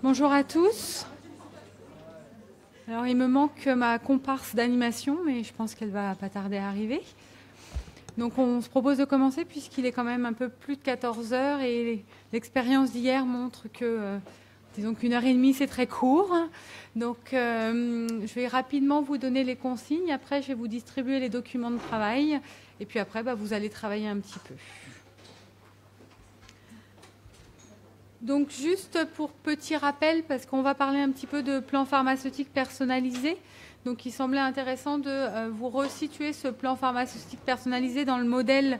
Bonjour à tous. Alors, il me manque ma comparse d'animation, mais je pense qu'elle va pas tarder à arriver. Donc, on se propose de commencer puisqu'il est quand même un peu plus de 14 heures et l'expérience d'hier montre que, disons qu'une heure et demie, c'est très court. Donc, je vais rapidement vous donner les consignes. Après, je vais vous distribuer les documents de travail. Et puis après, vous allez travailler un petit peu. Donc juste pour petit rappel, parce qu'on va parler un petit peu de plan pharmaceutique personnalisé, donc il semblait intéressant de vous resituer ce plan pharmaceutique personnalisé dans le modèle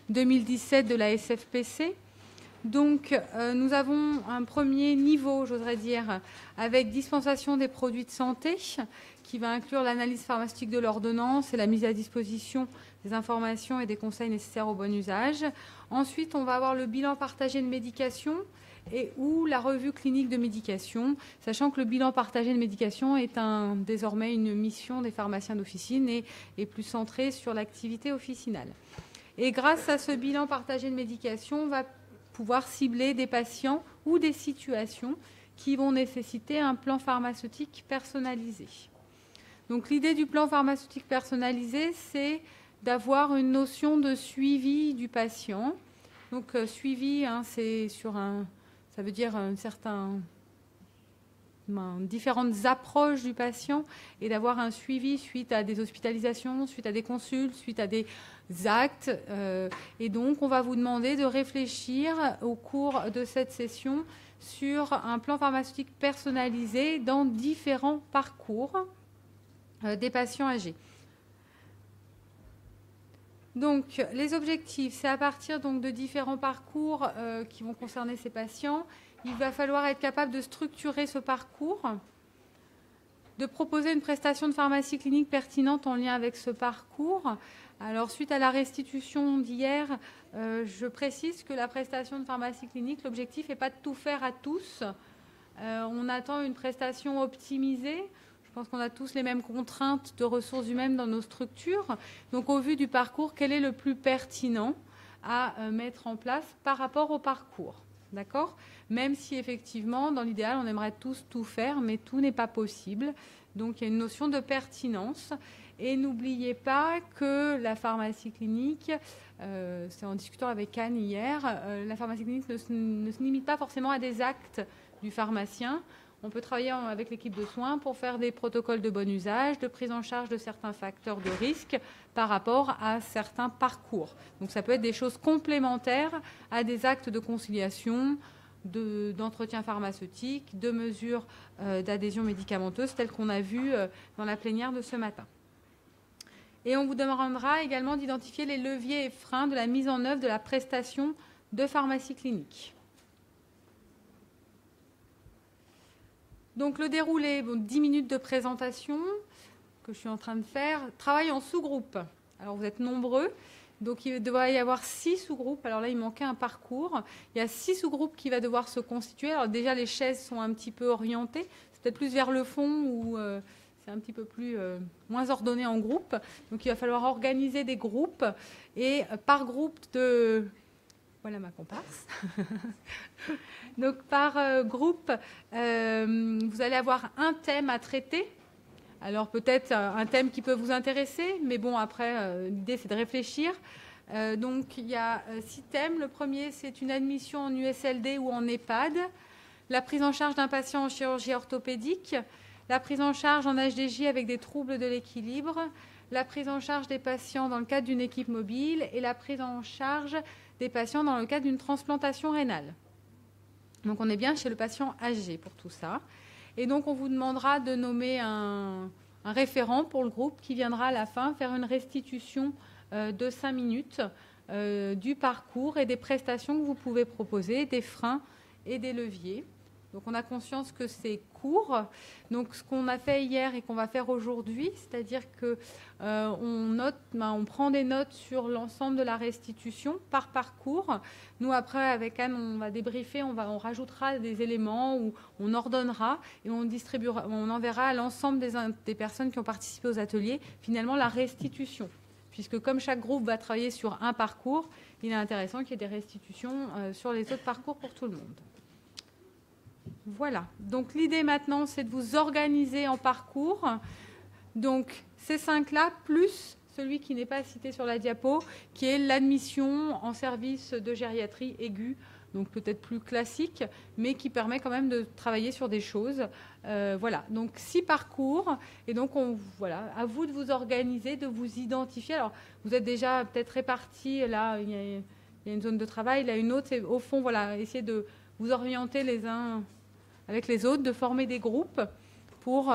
2017 de la SFPC. Donc nous avons un premier niveau, j'oserais dire, avec dispensation des produits de santé, qui va inclure l'analyse pharmaceutique de l'ordonnance et la mise à disposition des informations et des conseils nécessaires au bon usage. Ensuite, on va avoir le bilan partagé de médication et ou la revue clinique de médication, sachant que le bilan partagé de médication est désormais une mission des pharmaciens d'officine et est plus centré sur l'activité officinale. Et grâce à ce bilan partagé de médication, on va pouvoir cibler des patients ou des situations qui vont nécessiter un plan pharmaceutique personnalisé. Donc l'idée du plan pharmaceutique personnalisé, c'est d'avoir une notion de suivi du patient. Donc suivi, c'est sur ça veut dire différentes approches du patient et d'avoir un suivi suite à des hospitalisations, suite à des consultes, suite à des actes. Et donc, on va vous demander de réfléchir au cours de cette session sur un plan pharmaceutique personnalisé dans différents parcours des patients âgés. Donc, les objectifs, c'est à partir donc, de différents parcours qui vont concerner ces patients. Il va falloir être capable de structurer ce parcours, de proposer une prestation de pharmacie clinique pertinente en lien avec ce parcours. Alors, suite à la restitution d'hier, je précise que la prestation de pharmacie clinique, l'objectif n'est pas de tout faire à tous. On attend une prestation optimisée. Je pense qu'on a tous les mêmes contraintes de ressources humaines dans nos structures. Donc, au vu du parcours, quel est le plus pertinent à mettre en place par rapport au parcours? D'accord? Même si, effectivement, dans l'idéal, on aimerait tous tout faire, mais tout n'est pas possible. Donc, il y a une notion de pertinence. Et n'oubliez pas que la pharmacie clinique, c'est en discutant avec Anne hier, la pharmacie clinique ne se limite pas forcément à des actes du pharmacien. On peut travailler avec l'équipe de soins pour faire des protocoles de bon usage, de prise en charge de certains facteurs de risque par rapport à certains parcours. Donc ça peut être des choses complémentaires à des actes de conciliation, d'entretien pharmaceutique, de mesures d'adhésion médicamenteuse telles qu'on a vues dans la plénière de ce matin. Et on vous demandera également d'identifier les leviers et freins de la mise en œuvre de la prestation de pharmacie clinique. Donc le déroulé, 10 minutes de présentation que je suis en train de faire. Travail en sous-groupe. Alors vous êtes nombreux, donc il devrait y avoir 6 sous-groupes. Alors là, il manquait un parcours. Il y a 6 sous-groupes qui va devoir se constituer. Alors déjà, les chaises sont un petit peu orientées. C'est peut-être plus vers le fond où c'est un petit peu moins ordonné en groupe. Donc il va falloir organiser des groupes. Et par groupe de... Voilà ma comparse. Donc, par groupe, vous allez avoir un thème à traiter. Alors, peut-être un thème qui peut vous intéresser, mais bon, après, l'idée, c'est de réfléchir. Donc, il y a 6 thèmes. Le premier, c'est une admission en USLD ou en EHPAD, la prise en charge d'un patient en chirurgie orthopédique, la prise en charge en HDJ avec des troubles de l'équilibre, la prise en charge des patients dans le cadre d'une équipe mobile et la prise en charge des patients dans le cadre d'une transplantation rénale. Donc, on est bien chez le patient âgé pour tout ça. Et donc, on vous demandera de nommer un référent pour le groupe qui viendra à la fin faire une restitution de 5 minutes du parcours et des prestations que vous pouvez proposer, des freins et des leviers. Donc, on a conscience que c'est court. Donc, ce qu'on a fait hier et qu'on va faire aujourd'hui, c'est-à-dire qu'on prend des notes sur l'ensemble de la restitution par parcours. Nous, après, avec Anne, on va débriefer, on rajoutera des éléments ou on ordonnera et on enverra à l'ensemble des personnes qui ont participé aux ateliers, finalement, la restitution. Puisque comme chaque groupe va travailler sur un parcours, il est intéressant qu'il y ait des restitutions sur les autres parcours pour tout le monde. Voilà. Donc l'idée maintenant, c'est de vous organiser en parcours. Donc ces 5-là, plus celui qui n'est pas cité sur la diapo, qui est l'admission en service de gériatrie aiguë, donc peut-être plus classique, mais qui permet quand même de travailler sur des choses. Voilà, donc 6 parcours, et donc voilà, à vous de vous organiser, de vous identifier. Alors, vous êtes déjà peut-être répartis, là, il y a une zone de travail, là, une autre, c'est au fond, voilà, essayer de vous orienter les uns avec les autres, de former des groupes pour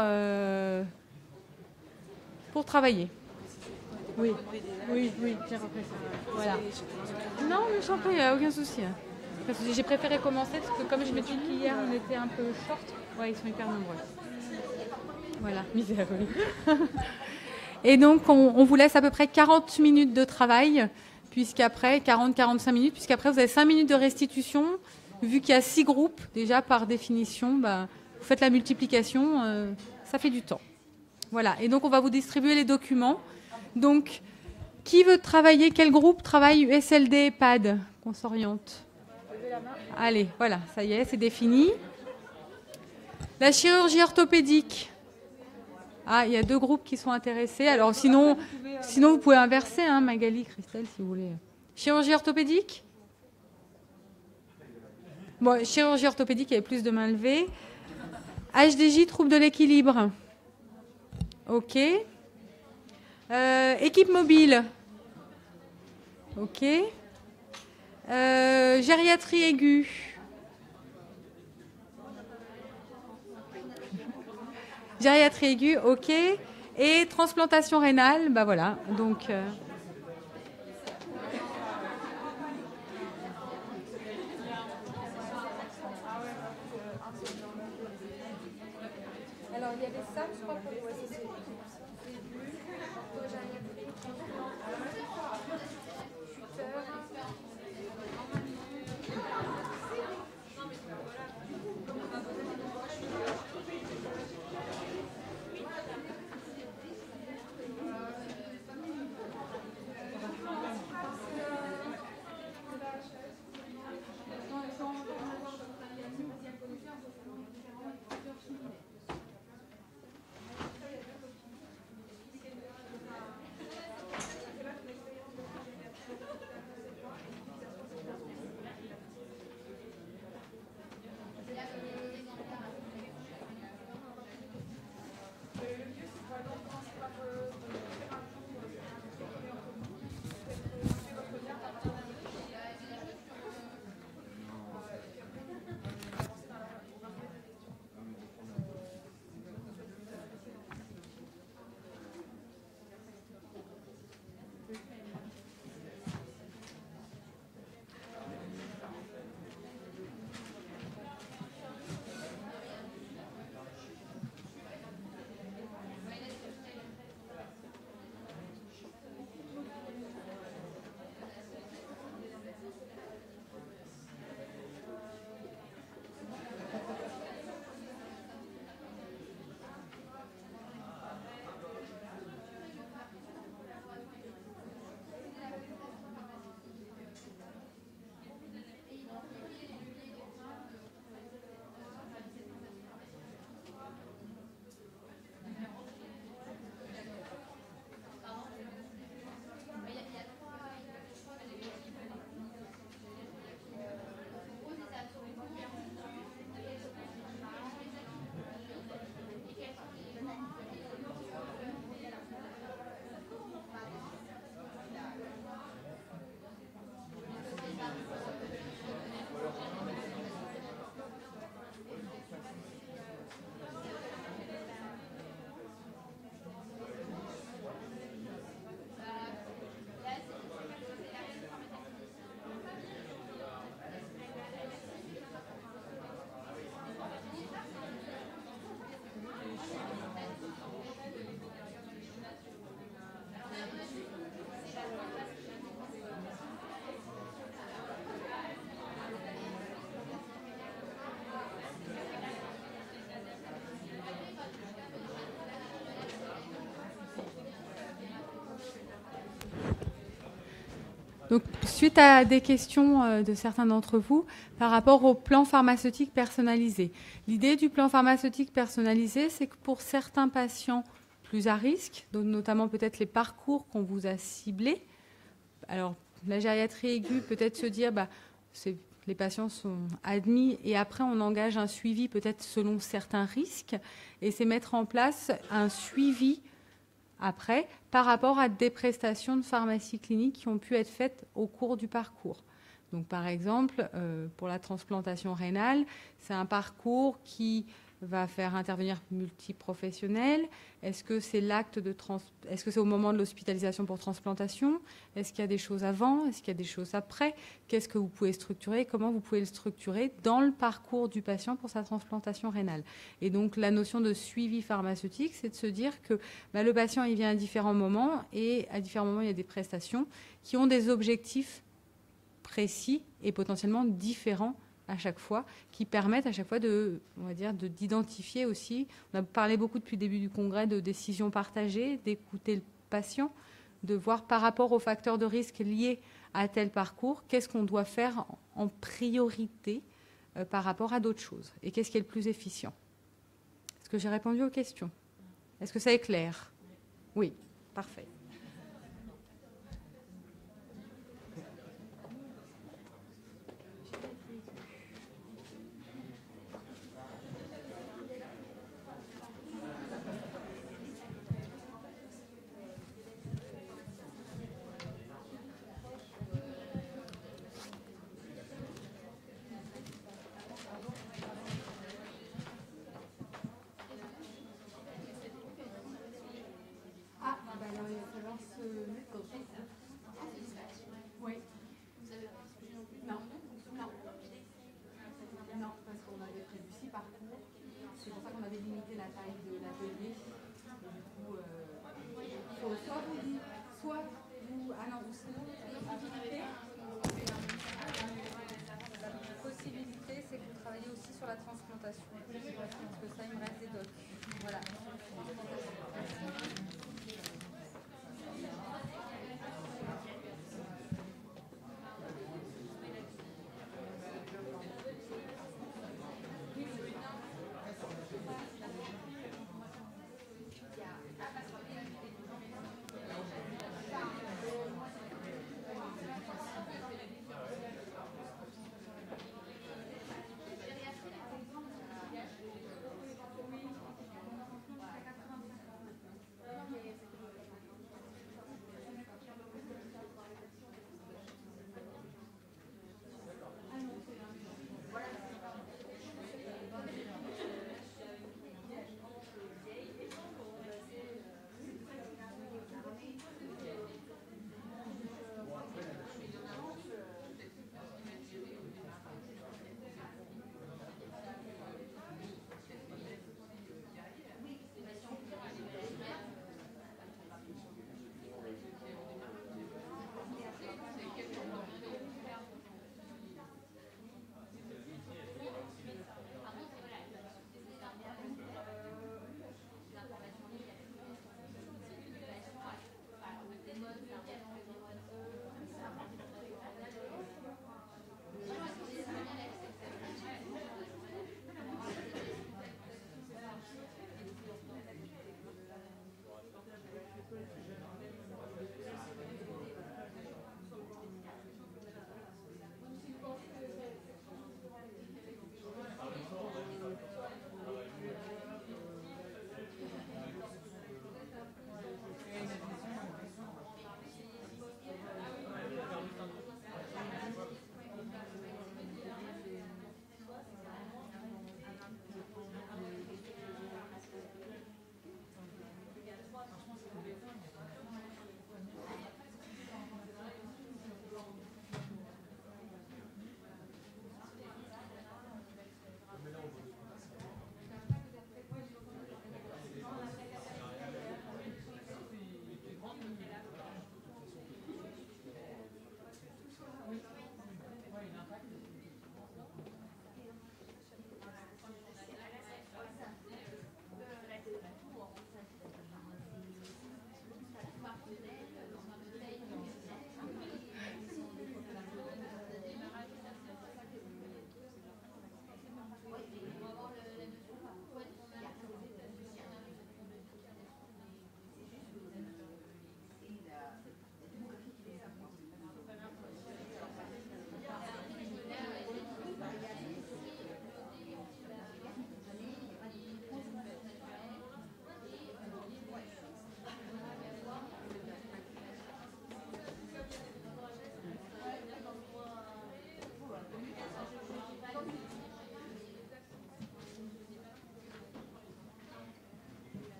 travailler. Oui, j'ai repris ça. Voilà. Non, mais j'en prie, il n'y a aucun souci. J'ai préféré commencer parce que comme je me suis dit qu'hier on était un peu short, ouais, ils sont hyper nombreux. Voilà, misère, oui. Et donc on vous laisse à peu près 40 minutes de travail, puisqu'après, 40-45 minutes, puisqu'après vous avez 5 minutes de restitution. Vu qu'il y a 6 groupes, déjà par définition, bah, vous faites la multiplication, ça fait du temps. Voilà, et donc on va vous distribuer les documents. Donc, qui veut travailler, quel groupe travaille USLD EHPAD, qu'on s'oriente? Allez, voilà, ça y est, c'est défini. La chirurgie orthopédique. Ah, il y a 2 groupes qui sont intéressés. Alors sinon vous pouvez inverser, hein, Magali, Christelle, si vous voulez. Chirurgie orthopédique? Bon, chirurgie orthopédique, il y avait plus de mains levées. HDJ, trouble de l'équilibre. OK. Équipe mobile. OK. Gériatrie aiguë. Gériatrie aiguë, OK. Et transplantation rénale, bah voilà. Donc. Alors, il y avait ça, je crois que c'est Donc, suite à des questions de certains d'entre vous par rapport au plan pharmaceutique personnalisé. L'idée du plan pharmaceutique personnalisé, c'est que pour certains patients plus à risque, donc notamment peut-être les parcours qu'on vous a ciblés, alors la gériatrie aiguë, peut-être se dire, les patients sont admis et après on engage un suivi peut-être selon certains risques, et c'est mettre en place un suivi après, par rapport à des prestations de pharmacie clinique qui ont pu être faites au cours du parcours. Donc, par exemple, pour la transplantation rénale, c'est un parcours qui va faire intervenir multiprofessionnels. Est-ce que c'est est-ce que c'est au moment de l'hospitalisation pour transplantation? Est-ce qu'il y a des choses avant? Est-ce qu'il y a des choses après? Qu'est-ce que vous pouvez structurer? Comment vous pouvez le structurer dans le parcours du patient pour sa transplantation rénale? Et donc, la notion de suivi pharmaceutique, c'est de se dire que le patient, il vient à différents moments, et à différents moments, il y a des prestations qui ont des objectifs précis et potentiellement différents à chaque fois, qui permettent à chaque fois d'identifier aussi. On a parlé beaucoup depuis le début du congrès de décisions partagées, d'écouter le patient, de voir par rapport aux facteurs de risque liés à tel parcours, qu'est-ce qu'on doit faire en priorité par rapport à d'autres choses, et qu'est-ce qui est le plus efficient. Est-ce que j'ai répondu aux questions? Est-ce que ça est clair? Oui, parfait. Possibilité, c'est que vous travaillez aussi sur la transplantation. Parce que ça, il me reste des docs. Voilà.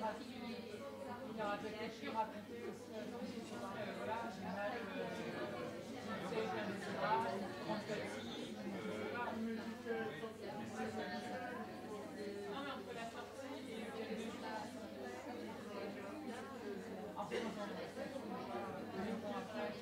Il y aura peut-être pu raconter aussi voilà, j'ai mal, tu sais, grande fatigue, non mais entre la sortie et quelques jours, après dans un après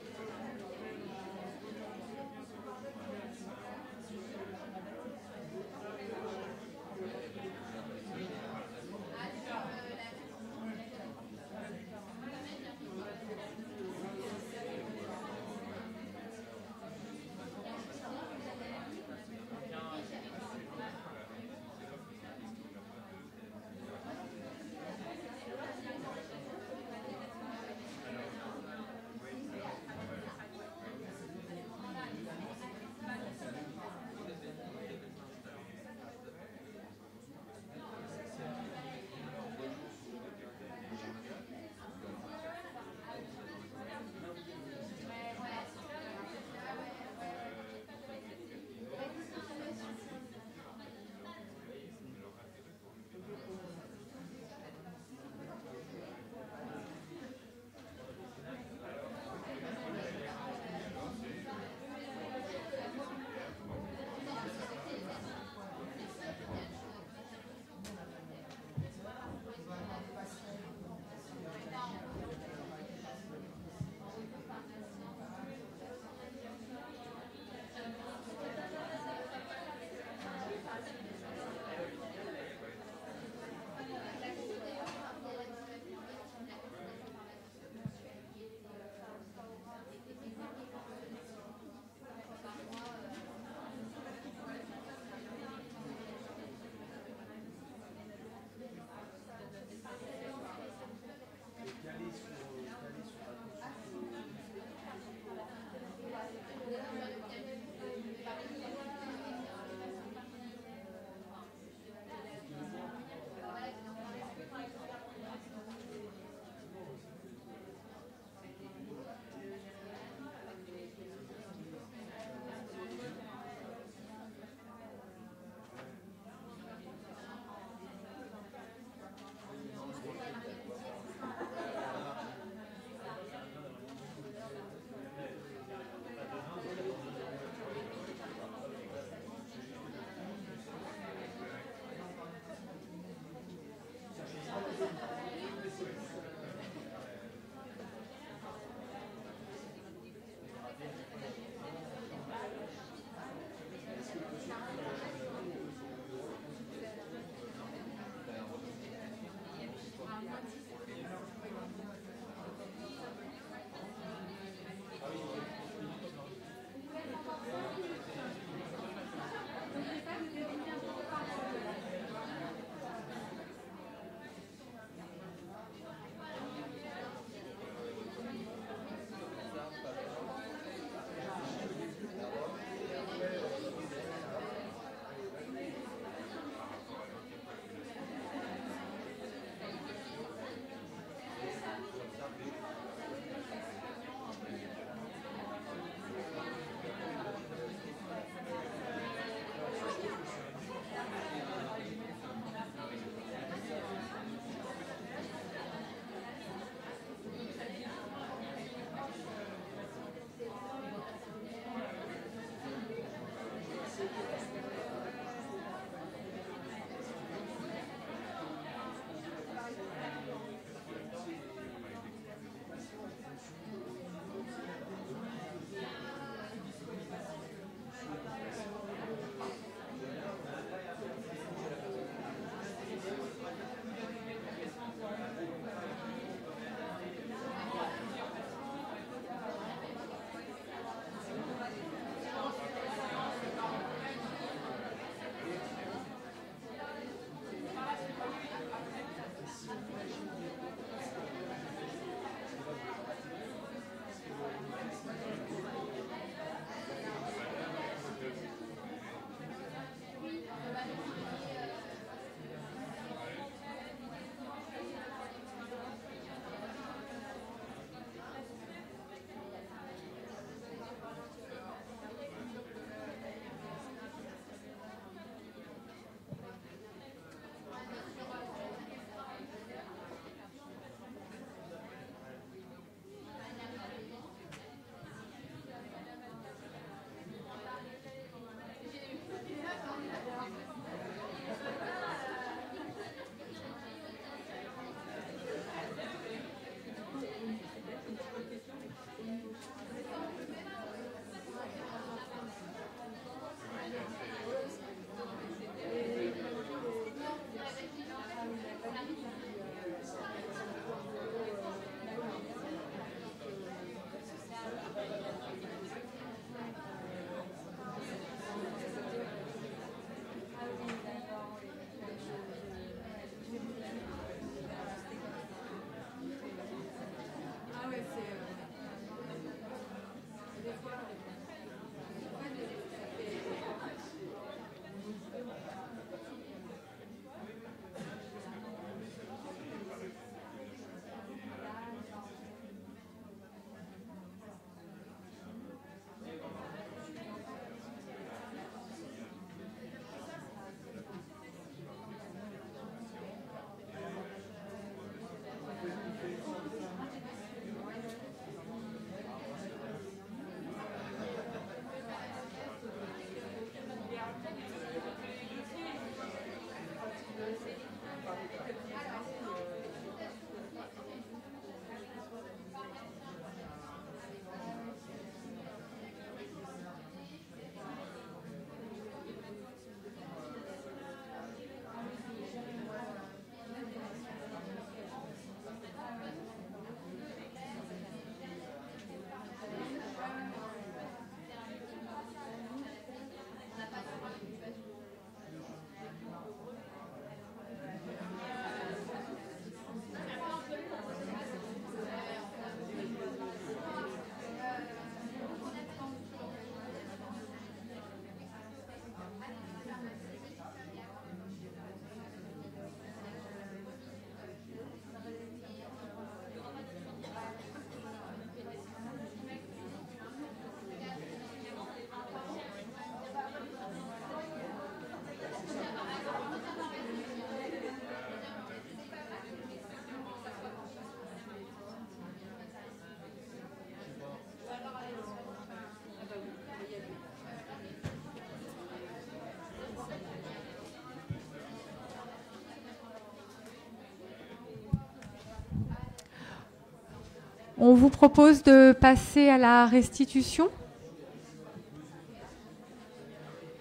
On vous propose de passer à la restitution.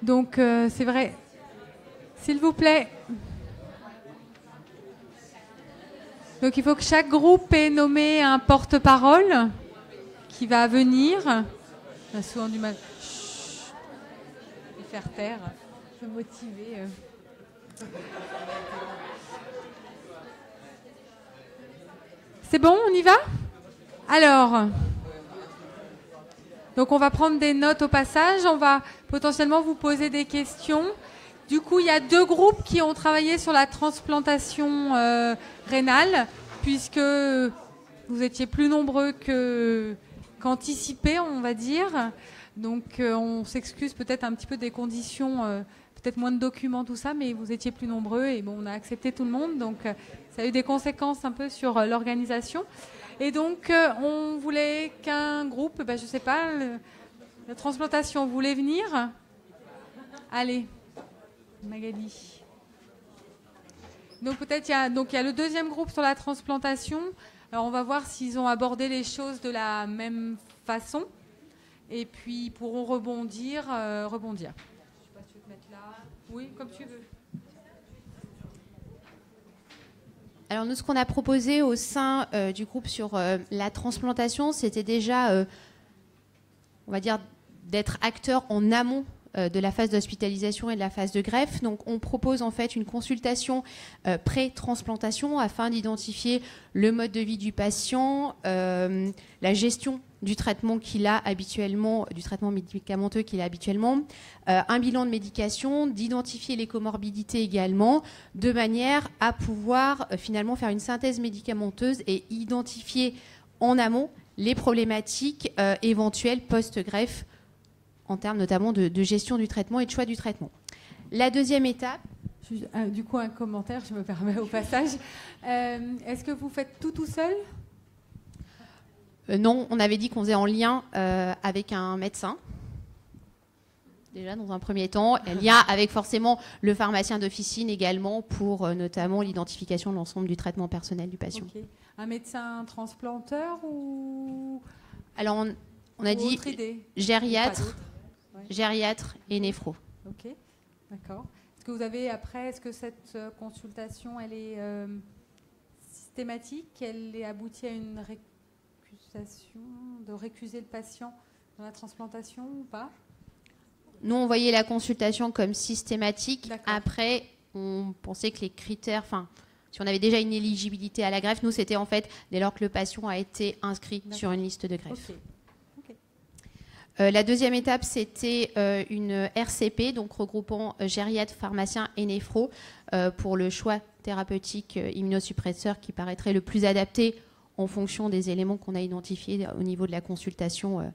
Donc, c'est vrai. S'il vous plaît. Donc, il faut que chaque groupe ait nommé un porte-parole qui va venir. On a souvent du mal. Chut. Et faire taire. Se motiver. C'est bon, on y va ? Alors, donc on va prendre des notes au passage. On va potentiellement vous poser des questions. Du coup, il y a 2 groupes qui ont travaillé sur la transplantation rénale, puisque vous étiez plus nombreux qu'anticipé, on va dire. Donc, on s'excuse peut-être un petit peu des conditions, peut-être moins de documents, tout ça, mais vous étiez plus nombreux et bon, on a accepté tout le monde. Donc, ça a eu des conséquences un peu sur l'organisation. Et donc, on voulait qu'un groupe, je ne sais pas, la transplantation, vous voulez venir ? Allez, Magali. Donc, peut-être, il y a le 2e groupe sur la transplantation. Alors, on va voir s'ils ont abordé les choses de la même façon. Et puis, ils pourront rebondir. Je ne sais pas si tu veux te mettre là. Oui, comme tu veux. Alors nous, ce qu'on a proposé au sein du groupe sur la transplantation, c'était déjà, on va dire, d'être acteur en amont de la phase d'hospitalisation et de la phase de greffe. Donc on propose en fait une consultation pré-transplantation afin d'identifier le mode de vie du patient, la gestion du traitement qu'il a habituellement, du traitement médicamenteux qu'il a habituellement, un bilan de médication, d'identifier les comorbidités également, de manière à pouvoir finalement faire une synthèse médicamenteuse et identifier en amont les problématiques éventuelles post-greffe en termes notamment de gestion du traitement et de choix du traitement. La 2e étape... Du coup, un commentaire, je me permets au passage. Est-ce que vous faites tout seul ? Non, on avait dit qu'on faisait en lien avec un médecin, déjà dans un premier temps, et lien avec forcément le pharmacien d'officine également pour notamment l'identification de l'ensemble du traitement personnel du patient. Okay. Un médecin transplanteur ou... Alors on a dit gériatre, ouais. Gériatre et néphro. Ok, d'accord. Est-ce que vous avez après, est-ce que cette consultation, elle est systématique, elle est aboutie à une de récuser le patient dans la transplantation ou pas ? Nous, on voyait la consultation comme systématique. Après, on pensait que les critères, si on avait déjà une éligibilité à la greffe, nous, c'était en fait dès lors que le patient a été inscrit sur une liste de greffe. Okay. La 2e étape, c'était une RCP, donc regroupant gériatre, pharmacien et néphro, pour le choix thérapeutique immunosuppresseur qui paraîtrait le plus adapté en fonction des éléments qu'on a identifiés au niveau de la consultation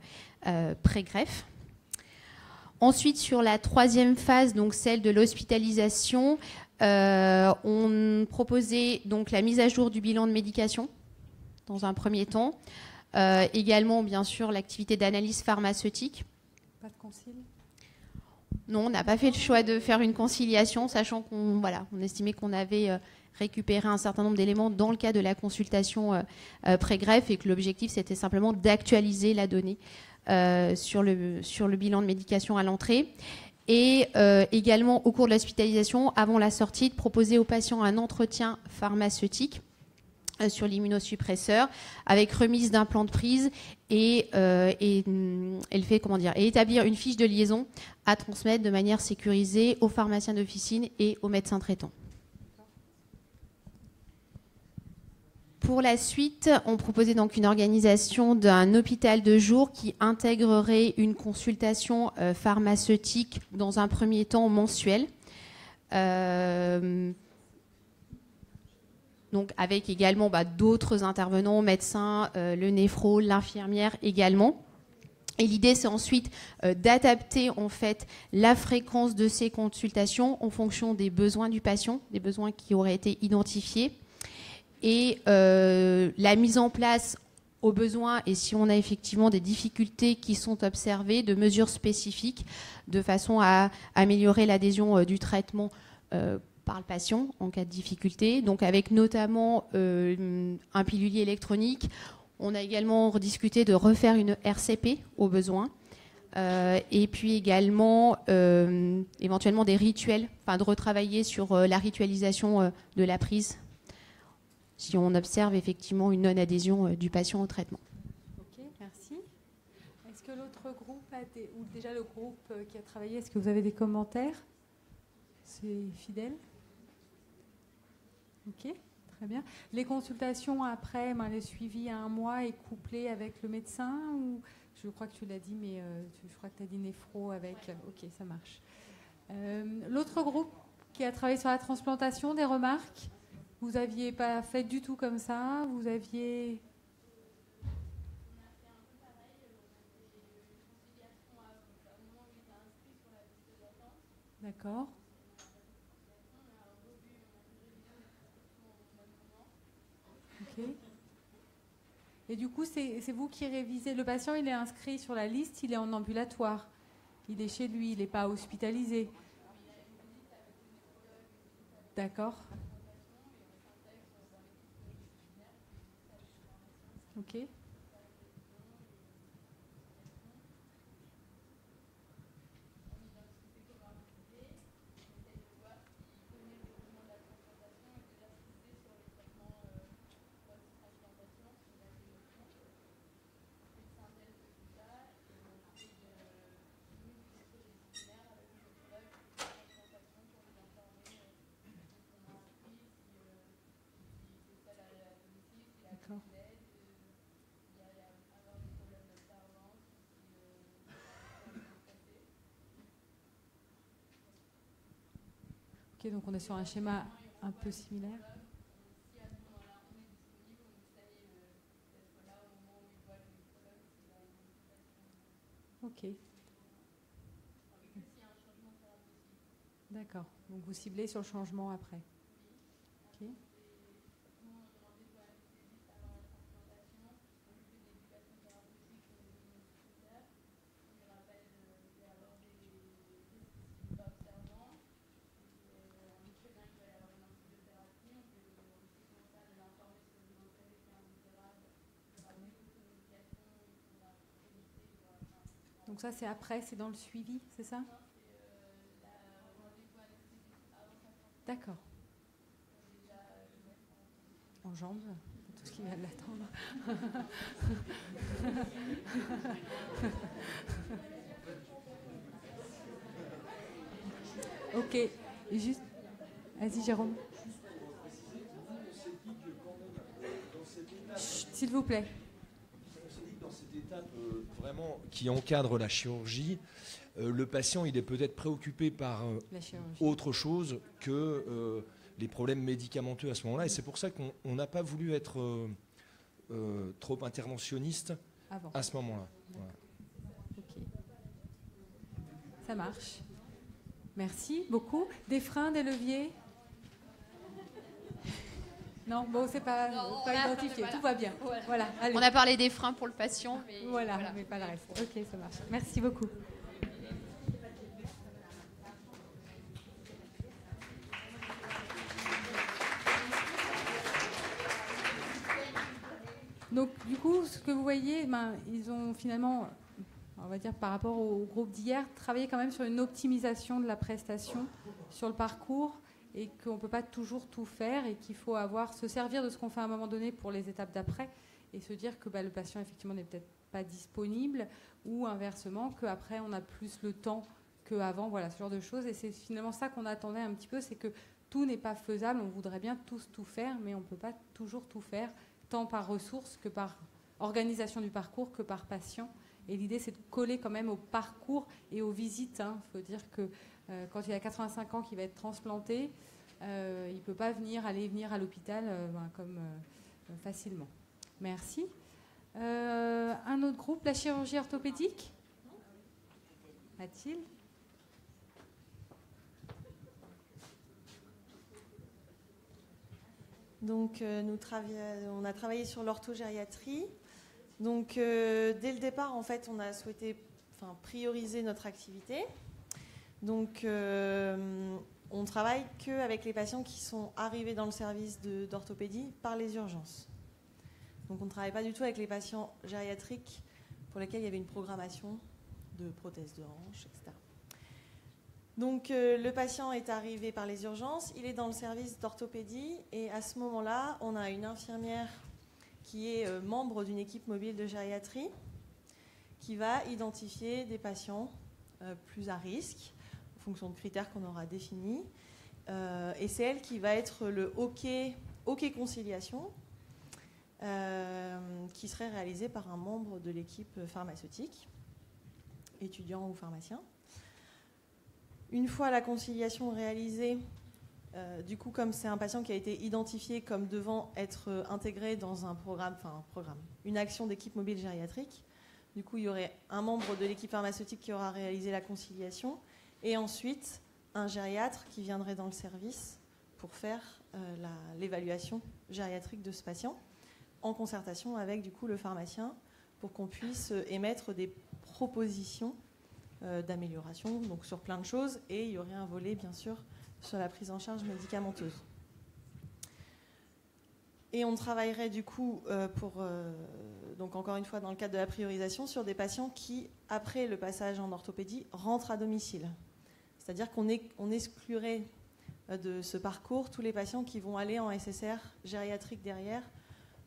pré-greffe. Ensuite, sur la 3e phase, donc celle de l'hospitalisation, on proposait donc la mise à jour du bilan de médication dans un premier temps. Également, bien sûr, l'activité d'analyse pharmaceutique. Pas de concile ? Non, on n'a pas fait le choix de faire une conciliation, sachant qu'on estimait qu'on avait récupéré un certain nombre d'éléments dans le cas de la consultation pré-greffe et que l'objectif, c'était simplement d'actualiser la donnée sur le bilan de médication à l'entrée. Et également, au cours de l'hospitalisation, avant la sortie, de proposer aux patients un entretien pharmaceutique sur l'immunosuppresseur avec remise d'un plan de prise et établir une fiche de liaison à transmettre de manière sécurisée aux pharmaciens d'officine et aux médecins traitants. Pour la suite, on proposait donc une organisation d'un hôpital de jour qui intégrerait une consultation pharmaceutique dans un premier temps mensuel. Donc avec également d'autres intervenants, médecins, le néphro, l'infirmière également. Et l'idée, c'est ensuite d'adapter en fait la fréquence de ces consultations en fonction des besoins du patient, des besoins qui auraient été identifiés. Et la mise en place aux besoins, et si on a effectivement des difficultés qui sont observées, de mesures spécifiques de façon à améliorer l'adhésion du traitement par le patient en cas de difficulté, donc avec notamment un pilulier électronique. On a également rediscuté de refaire une RCP au besoin. Et puis également éventuellement des rituels, enfin de retravailler sur la ritualisation de la prise, si on observe effectivement une non-adhésion du patient au traitement. Ok, merci. Est-ce que l'autre groupe ou déjà le groupe qui a travaillé, est-ce que vous avez des commentaires? C'est fidèle? Ok, très bien. Les consultations après, les suivis à 1 mois et couplés avec le médecin ou... Je crois que tu l'as dit, mais je crois que tu as dit néphro avec... Ok, ça marche. L'autre groupe qui a travaillé sur la transplantation, des remarques? Vous n'aviez pas fait du tout comme ça? Vous aviez... D'accord. Ok. Et du coup, c'est vous qui révisez. Le patient, il est inscrit sur la liste, il est en ambulatoire. Il est chez lui, il n'est pas hospitalisé. D'accord. Ok. D'accord. Ok, donc on est sur un schéma un peu similaire. Ok. D'accord. Donc vous ciblez sur le changement après. Ok. Donc ça, c'est après, c'est dans le suivi, c'est ça? D'accord. En jambes, tout ce qui vient de l'attendre. Ok. Et juste... Vas-y, Jérôme. Chut, s'il vous plaît. On s'est dit que dans cette étape vraiment qui encadre la chirurgie, le patient il est peut-être préoccupé par autre chose que les problèmes médicamenteux à ce moment-là. Et c'est pour ça qu'on n'a pas voulu être trop interventionniste à ce moment-là. Voilà. Ok. Ça marche. Merci beaucoup. Des freins, des leviers? Non, bon, c'est pas identifié. Tout va bien. Voilà. Allez. On a parlé des freins pour le patient, mais voilà, mais pas le reste. Ok, ça marche. Merci beaucoup. Donc, du coup, ce que vous voyez, ils ont finalement, on va dire par rapport au groupe d'hier, travaillé quand même sur une optimisation de la prestation sur le parcours et qu'on ne peut pas toujours tout faire et qu'il faut se servir de ce qu'on fait à un moment donné pour les étapes d'après et se dire que le patient, effectivement, n'est peut-être pas disponible ou inversement, qu'après, on a plus le temps qu'avant, voilà, ce genre de choses. Et c'est finalement ça qu'on attendait un petit peu, c'est que tout n'est pas faisable. On voudrait bien tous tout faire, mais on ne peut pas toujours tout faire, tant par ressources que par organisation du parcours que par patient. Et l'idée, c'est de coller quand même au parcours et aux visites. Il faut dire que quand il a 85 ans qu'il va être transplanté, il ne peut pas aller venir à l'hôpital comme facilement. Merci. Un autre groupe, la chirurgie orthopédique. Mathilde. Donc, on a travaillé sur l'orthogériatrie. Donc, dès le départ, en fait, on a souhaité prioriser notre activité. Donc, on travaille qu'avec les patients qui sont arrivés dans le service d'orthopédie par les urgences. Donc on ne travaille pas du tout avec les patients gériatriques pour lesquels il y avait une programmation de prothèses de hanche, etc. Donc le patient est arrivé par les urgences, il est dans le service d'orthopédie et à ce moment-là, on a une infirmière qui est membre d'une équipe mobile de gériatrie qui va identifier des patients plus à risque en fonction de critères qu'on aura définis. Et c'est elle qui va être le hockey conciliation qui serait réalisé par un membre de l'équipe pharmaceutique, étudiant ou pharmacien. Une fois la conciliation réalisée, du coup, comme c'est un patient qui a été identifié comme devant être intégré dans une action d'équipe mobile gériatrique, du coup, il y aurait un membre de l'équipe pharmaceutique qui aura réalisé la conciliation et ensuite un gériatre qui viendrait dans le service pour faire l'évaluation gériatrique de ce patient en concertation avec du coup le pharmacien pour qu'on puisse émettre des propositions d'amélioration, donc sur plein de choses, et il y aurait un volet bien sûr sur la prise en charge médicamenteuse. Et on travaillerait du coup donc encore une fois dans le cadre de la priorisation sur des patients qui, après le passage en orthopédie, rentrent à domicile. C'est-à-dire qu'on exclurait de ce parcours tous les patients qui vont aller en SSR gériatrique derrière,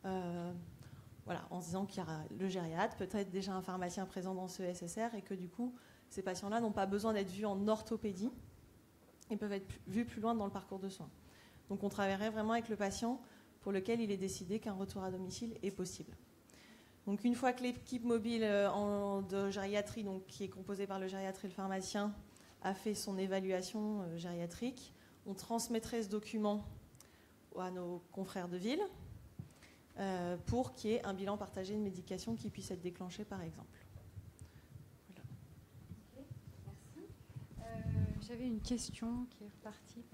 voilà, en se disant qu'il y aura le gériatre, peut-être déjà un pharmacien présent dans ce SSR, et que du coup, ces patients-là n'ont pas besoin d'être vus en orthopédie et peuvent être vus plus loin dans le parcours de soins. Donc on travaillerait vraiment avec le patient pour lequel il est décidé qu'un retour à domicile est possible. Donc une fois que l'équipe mobile de gériatrie, donc, qui est composée par le gériatre et le pharmacien, a fait son évaluation gériatrique, on transmettrait ce document à nos confrères de ville pour qu'il y ait un bilan partagé de médication qui puisse être déclenché par exemple. J'avais une question qui est repartie,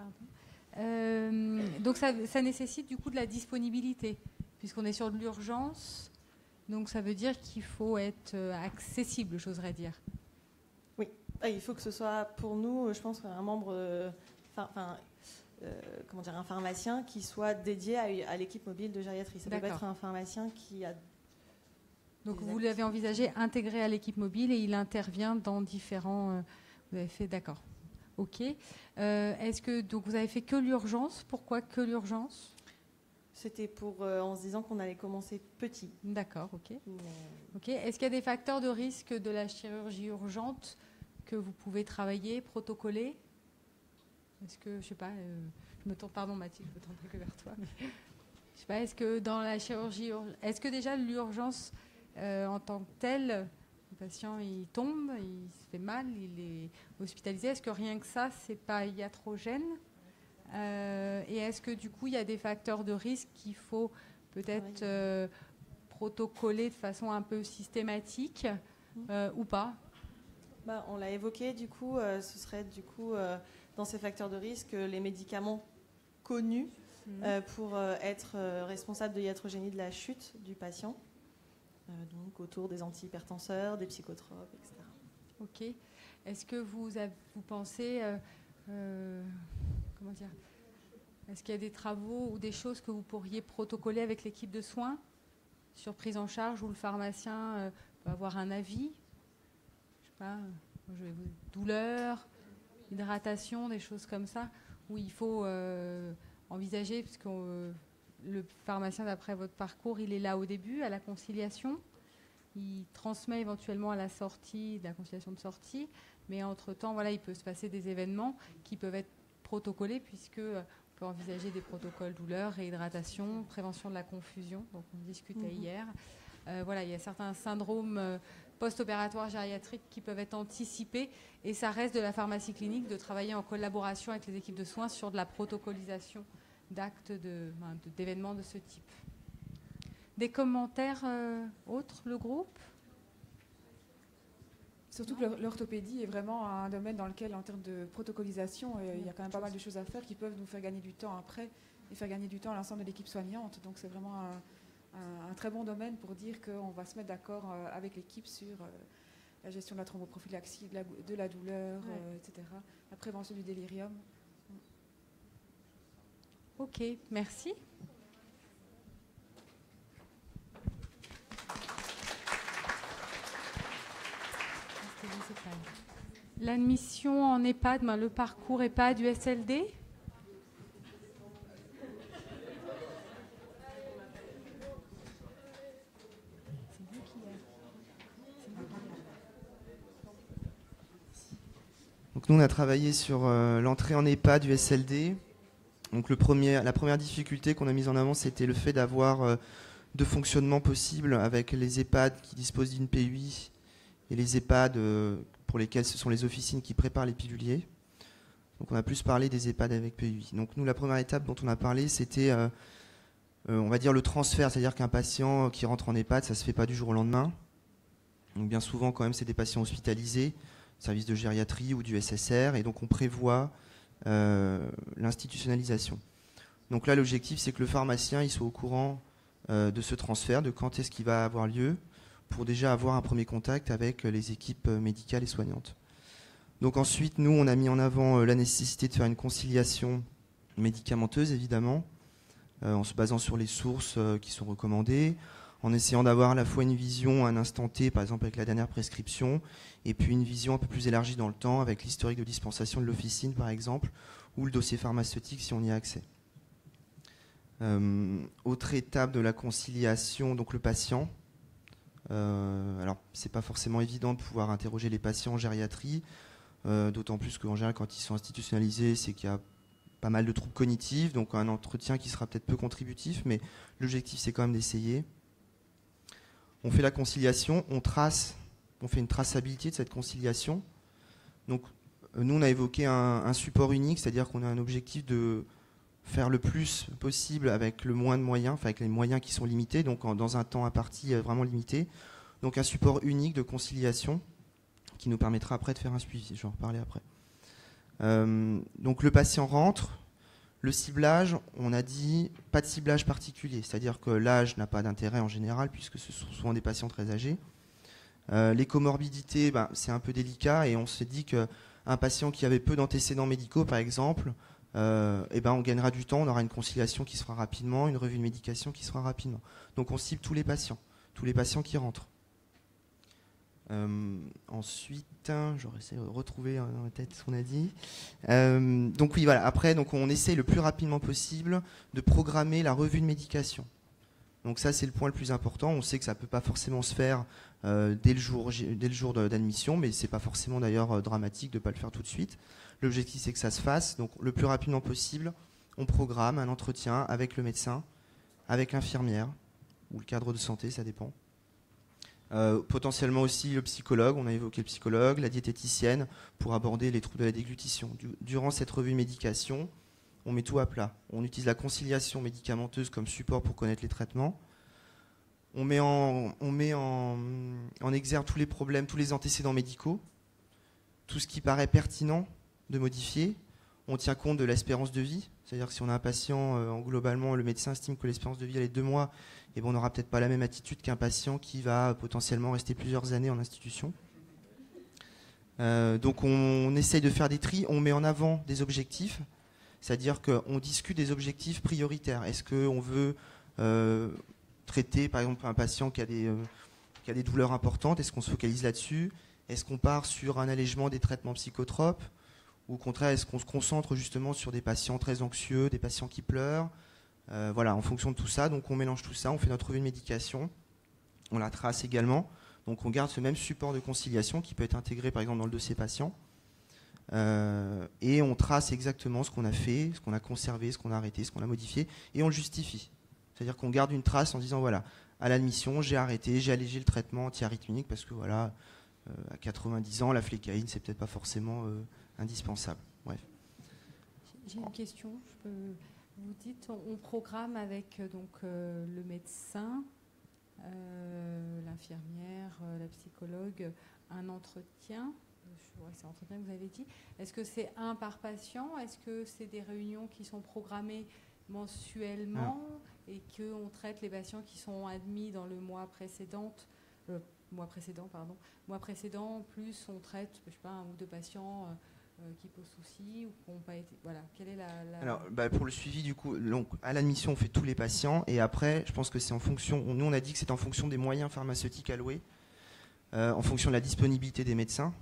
donc ça nécessite du coup de la disponibilité, puisqu'on est sur de l'urgence, donc ça veut dire qu'il faut être accessible, j'oserais dire. Oui, il faut que ce soit pour nous, je pense, un membre, un pharmacien qui soit dédié à l'équipe mobile de gériatrie. Ça peut être un pharmacien qui a... Donc vous l'avez envisagé intégré à l'équipe mobile et il intervient dans différents... vous avez fait, d'accord. Ok. Est-ce que donc vous avez fait que l'urgence? Pourquoi que l'urgence? C'était en se disant qu'on allait commencer petit. D'accord, ok. Ok. Est-ce qu'il y a des facteurs de risque de la chirurgie urgente que vous pouvez travailler, protocoler? Est-ce que, je sais pas, je me tourne, pardon Mathilde, je me tourne que vers toi. Je sais pas, est-ce que dans la chirurgie, est-ce que déjà l'urgence en tant que telle, le patient il tombe, il se fait mal, il est hospitalisé, est-ce que rien que ça, c'est pas iatrogène? Et est-ce que du coup, il y a des facteurs de risque qu'il faut peut-être protocoler de façon un peu systématique ou pas? On l'a évoqué, du coup, ce serait du coup dans ces facteurs de risque les médicaments connus pour être responsables de iatrogénie de la chute du patient, donc autour des antihypertenseurs, des psychotropes, etc. Ok. Est-ce que vous pensez, comment dire, est-ce qu'il y a des travaux ou des choses que vous pourriez protocoler avec l'équipe de soins sur prise en charge où le pharmacien peut avoir un avis? Je sais pas, douleur, hydratation, des choses comme ça, où il faut envisager, parce que le pharmacien, d'après votre parcours, il est là au début, à la conciliation, il transmet éventuellement à la sortie, de la conciliation de sortie, mais entre-temps, voilà, il peut se passer des événements qui peuvent être protocolés, puisque on peut envisager des protocoles douleur, réhydratation, prévention de la confusion, donc on discutait hier. Voilà, il y a certains syndromes post-opératoires gériatriques qui peuvent être anticipés, et ça reste de la pharmacie clinique de travailler en collaboration avec les équipes de soins sur de la protocolisation d'actes d'événements de ce type. Des commentaires autres, le groupe? Surtout que l'orthopédie est vraiment un domaine dans lequel, en termes de protocolisation, il y a quand même pas mal de choses à faire qui peuvent nous faire gagner du temps après et faire gagner du temps à l'ensemble de l'équipe soignante. Donc c'est vraiment un très bon domaine pour dire qu'on va se mettre d'accord avec l'équipe sur la gestion de la thromboprophylaxie, de la douleur, etc. La prévention du délirium. Ok, merci. L'admission en EHPAD, le parcours EHPAD USLD. Donc nous, on a travaillé sur l'entrée en EHPAD USLD. Donc la première difficulté qu'on a mise en avant, c'était le fait d'avoir deux fonctionnements possibles avec les EHPAD qui disposent d'une PUI et les EHPAD pour lesquels ce sont les officines qui préparent les piluliers. Donc on a plus parlé des EHPAD avec PUI. Donc nous, la première étape dont on a parlé, c'était on va dire le transfert, c'est-à-dire qu'un patient qui rentre en EHPAD, ça ne se fait pas du jour au lendemain. Donc bien souvent, quand même, c'est des patients hospitalisés, service de gériatrie ou du SSR, et donc on prévoit l'institutionnalisation. Donc là, l'objectif, c'est que le pharmacien il soit au courant de ce transfert, de quand est-ce qu'il va avoir lieu, pour déjà avoir un premier contact avec les équipes médicales et soignantes. Donc ensuite, nous, on a mis en avant la nécessité de faire une conciliation médicamenteuse, évidemment, en se basant sur les sources qui sont recommandées, en essayant d'avoir à la fois une vision à un instant T, par exemple avec la dernière prescription, et puis une vision un peu plus élargie dans le temps, avec l'historique de dispensation de l'officine, par exemple, ou le dossier pharmaceutique si on y a accès. Autre étape de la conciliation, donc le patient. Alors, c'est pas forcément évident de pouvoir interroger les patients en gériatrie, d'autant plus qu'en général, quand ils sont institutionnalisés, c'est qu'il y a pas mal de troubles cognitifs, donc un entretien qui sera peut-être peu contributif, mais l'objectif, c'est quand même d'essayer. On fait la conciliation, on fait une traçabilité de cette conciliation. Donc, nous, on a évoqué un support unique, c'est-à-dire qu'on a un objectif de faire le plus possible avec le moins de moyens, enfin avec les moyens qui sont limités, donc dans un temps imparti vraiment limité. Donc un support unique de conciliation qui nous permettra après de faire un suivi, je vais en reparler après. Donc le patient rentre, le ciblage, on a dit pas de ciblage particulier, c'est-à-dire que l'âge n'a pas d'intérêt en général puisque ce sont souvent des patients très âgés. Les comorbidités, c'est un peu délicat et on s'est dit qu'un patient qui avait peu d'antécédents médicaux, par exemple, on gagnera du temps, on aura une conciliation qui se fera rapidement, une revue de médication qui se fera rapidement. Donc on cible tous les patients qui rentrent. Ensuite, j'aurais essayé de retrouver dans la tête ce qu'on a dit. Donc oui, voilà. Après, donc on essaye le plus rapidement possible de programmer la revue de médication. Donc ça, c'est le point le plus important. On sait que ça ne peut pas forcément se faire dès le jour d'admission, mais c'est pas forcément d'ailleurs dramatique de ne pas le faire tout de suite. L'objectif, c'est que ça se fasse. Donc le plus rapidement possible, on programme un entretien avec le médecin, avec l'infirmière, ou le cadre de santé, ça dépend. Potentiellement aussi le psychologue, on a évoqué le psychologue, la diététicienne, pour aborder les troubles de la déglutition. Durant cette revue de médication, on met tout à plat. On utilise la conciliation médicamenteuse comme support pour connaître les traitements. On met en exergue tous les problèmes, tous les antécédents médicaux, tout ce qui paraît pertinent de modifier. On tient compte de l'espérance de vie, c'est-à-dire que si on a un patient, globalement, le médecin estime que l'espérance de vie elle est 2 mois, et on n'aura peut-être pas la même attitude qu'un patient qui va potentiellement rester plusieurs années en institution. Donc on essaye de faire des tris, on met en avant des objectifs, c'est-à-dire qu'on discute des objectifs prioritaires. Est-ce qu'on veut traiter par exemple un patient qui a des douleurs importantes, est-ce qu'on se focalise là-dessus? Est-ce qu'on part sur un allègement des traitements psychotropes? Ou au contraire, est-ce qu'on se concentre justement sur des patients très anxieux, des patients qui pleurent? Voilà, en fonction de tout ça, donc on mélange tout ça, on fait notre revue de médication, on la trace également, donc on garde ce même support de conciliation qui peut être intégré par exemple dans le dossier patient, et on trace exactement ce qu'on a fait, ce qu'on a conservé, ce qu'on a arrêté, ce qu'on a modifié, et on le justifie. C'est-à-dire qu'on garde une trace en disant voilà, à l'admission, j'ai arrêté, j'ai allégé le traitement antiarythmique parce que voilà, à 90 ans, la flécaïne, c'est peut-être pas forcément indispensable. Bref. J'ai une question. Vous dites, on programme avec le médecin, l'infirmière, la psychologue, un entretien. C'est l'entretien que vous avez dit. Est-ce que c'est un par patient? Est-ce que c'est des réunions qui sont programmées mensuellement et qu'on traite les patients qui sont admis dans le mois précédent, plus on traite, je sais pas, 1 ou 2 patients qui posent souci ou qui n'ont pas été... Voilà, quelle est la... Alors, pour le suivi, du coup, donc, à l'admission, on fait tous les patients et après, je pense que c'est en fonction... Nous, on a dit que c'est en fonction des moyens pharmaceutiques alloués. en fonction de la disponibilité des médecins,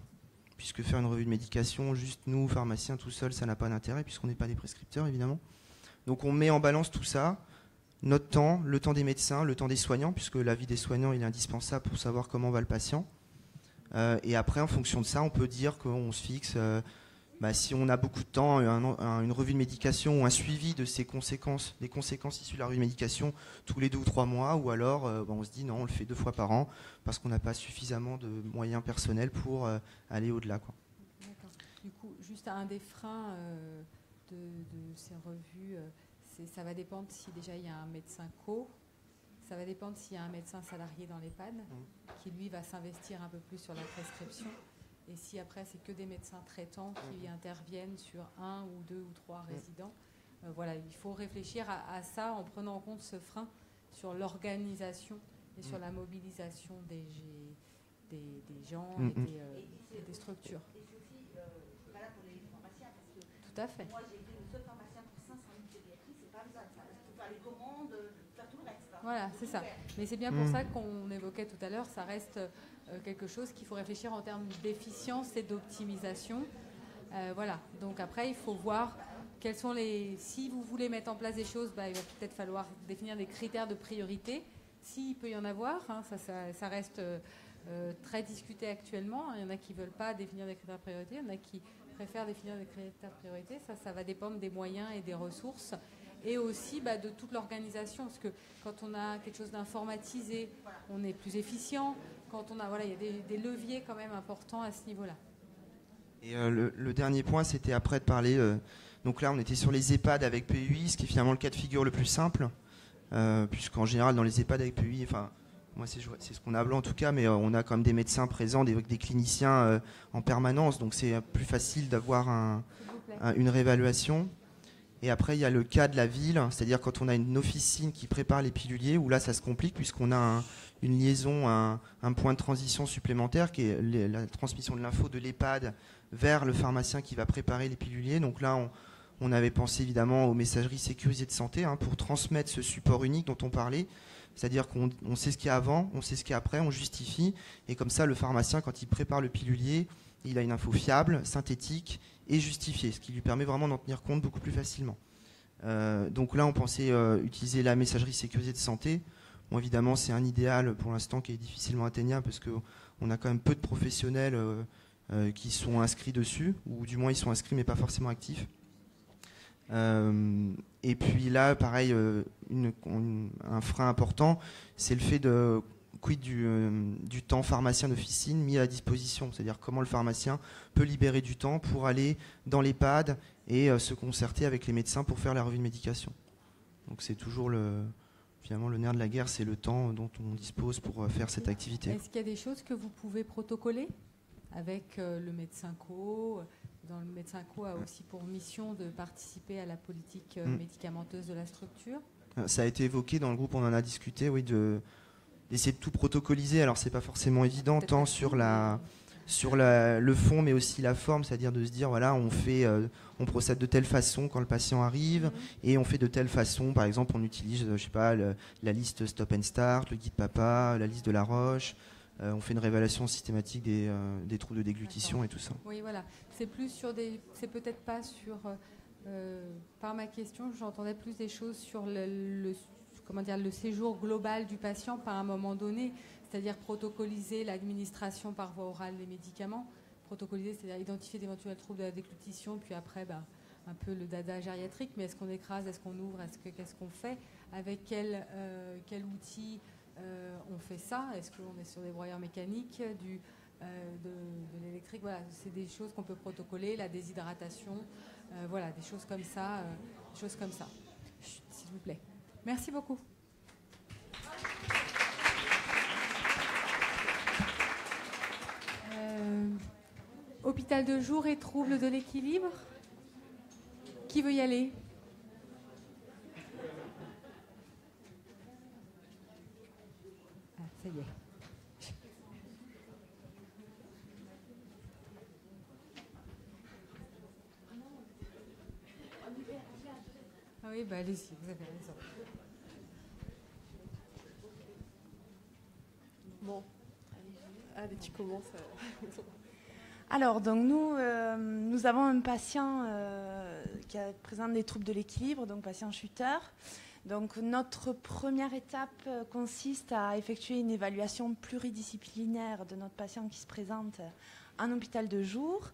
puisque faire une revue de médication, juste nous, pharmaciens, tout seul, ça n'a pas d'intérêt, puisqu'on n'est pas des prescripteurs, évidemment. Donc on met en balance tout ça, notre temps, le temps des médecins, le temps des soignants, puisque l'avis des soignants il est indispensable pour savoir comment va le patient. Et après, en fonction de ça, on peut dire qu'on se fixe, si on a beaucoup de temps, une revue de médication ou un suivi de ces conséquences, des conséquences issues de la revue de médication tous les 2 ou 3 mois, ou alors on se dit non, on le fait 2 fois par an, parce qu'on n'a pas suffisamment de moyens personnels pour aller au-delà, quoi. D'accord. Du coup, juste un des freins de ces revues, ça va dépendre si déjà il y a un médecin co. Ça va dépendre s'il y a un médecin salarié dans l'EHPAD qui, lui, va s'investir un peu plus sur la prescription. Et si après, c'est que des médecins traitants qui interviennent sur 1 ou 2 ou 3 résidents, voilà, il faut réfléchir à ça en prenant en compte ce frein sur l'organisation et sur la mobilisation des gens et des structures. Et c'est aussi valable pour les pharmaciens. Parce que tout à fait. Moi, j'ai été le seul pharmacien pour 500 000 pédiatries, c'est pas besoin de ça. Il faut faire les commandes, faire tout le reste. Hein. Voilà, c'est ça. Mais c'est bien pour ça qu'on évoquait tout à l'heure, ça reste quelque chose qu'il faut réfléchir en termes d'efficience et d'optimisation. Voilà. Donc après, il faut voir quels sont les... Si vous voulez mettre en place des choses, il va peut-être falloir définir des critères de priorité. S'il peut y en avoir, hein, ça reste très discuté actuellement. Il y en a qui ne veulent pas définir des critères de priorité, il y en a qui préfèrent définir des critères de priorité. Ça va dépendre des moyens et des ressources. Et aussi de toute l'organisation, parce que quand on a quelque chose d'informatisé, on est plus efficient. Quand on a, il y a des leviers quand même importants à ce niveau-là. Et le dernier point, c'était après de parler. Donc là, on était sur les EHPAD avec PUI, ce qui est finalement le cas de figure le plus simple, puisqu'en général, dans les EHPAD avec PUI, enfin, moi c'est ce qu'on a blanc en tout cas, mais on a quand même des médecins présents, des cliniciens en permanence, donc c'est plus facile d'avoir une réévaluation. Et après, il y a le cas de la ville, c'est-à-dire quand on a une officine qui prépare les piluliers, où là, ça se complique, puisqu'on a une liaison, un point de transition supplémentaire, qui est la transmission de l'info de l'EHPAD vers le pharmacien qui va préparer les piluliers. Donc là, on avait pensé évidemment aux messageries sécurisées de santé pour transmettre ce support unique dont on parlait. C'est-à-dire qu'on sait ce qu'il y a avant, on sait ce qu'il y a après, on justifie. Et comme ça, le pharmacien, quand il prépare le pilulier, il a une info fiable, synthétique et justifiée, ce qui lui permet vraiment d'en tenir compte beaucoup plus facilement. Donc là, on pensait utiliser la messagerie sécurisée de santé. Bon, évidemment, c'est un idéal pour l'instant qui est difficilement atteignable parce qu'on a quand même peu de professionnels qui sont inscrits dessus, ou du moins ils sont inscrits mais pas forcément actifs. Et puis là, pareil, un frein important, c'est le fait de quid du temps pharmacien d'officine mis à disposition, c'est-à-dire comment le pharmacien peut libérer du temps pour aller dans l'EHPAD et se concerter avec les médecins pour faire la revue de médication. Donc c'est toujours finalement le nerf de la guerre, c'est le temps dont on dispose pour faire cette activité. Est-ce qu'il y a des choses que vous pouvez protocoler avec le médecin co? Le médecin co a aussi pour mission de participer à la politique médicamenteuse de la structure. Ça a été évoqué dans le groupe, on en a discuté, oui, d'essayer de tout protocoliser. Alors c'est pas forcément évident, tant sur le fond, mais aussi la forme, c'est-à-dire de se dire voilà, on procède de telle façon quand le patient arrive, et on fait de telle façon. Par exemple, on utilise, je sais pas, la liste Stop and Start, le guide PAPA, la liste de la Roche. On fait une réévaluation systématique des troubles de déglutition et tout ça. Oui, voilà. C'est plus sur c'est peut-être pas sur. Par ma question, j'entendais plus des choses sur le séjour global du patient par un moment donné, c'est-à-dire protocoliser l'administration par voie orale des médicaments, protocoliser, c'est-à-dire identifier d'éventuels troubles de la déglutition, puis après, un peu le dada gériatrique, mais est-ce qu'on écrase, est-ce qu'on ouvre, qu'est-ce qu'on fait, avec quel outil on fait ça, est-ce qu'on est sur des broyeurs mécaniques, de l'électrique, voilà, c'est des choses qu'on peut protocoler, la déshydratation, voilà, des choses comme ça, Chut, s'il vous plaît. Merci beaucoup. Hôpital de jour et troubles de l'équilibre. Qui veut y aller? Ah, ça y est. Ah oui, allez-y, vous avez raison. Bon, allez. Et tu commences Alors, donc nous avons un patient qui présente des troubles de l'équilibre, donc patient chuteur. Donc, notre première étape consiste à effectuer une évaluation pluridisciplinaire de notre patient qui se présente en hôpital de jour.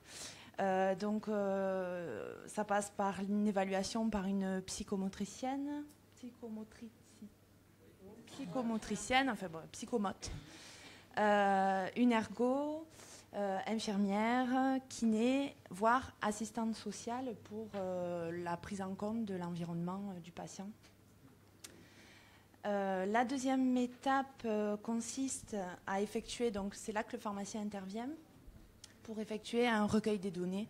Ça passe par une évaluation par une psychomotricienne, psychomote, une ergo, infirmière, kiné, voire assistante sociale pour la prise en compte de l'environnement du patient. La deuxième étape consiste à effectuer, donc c'est là que le pharmacien intervient, pour effectuer un recueil des données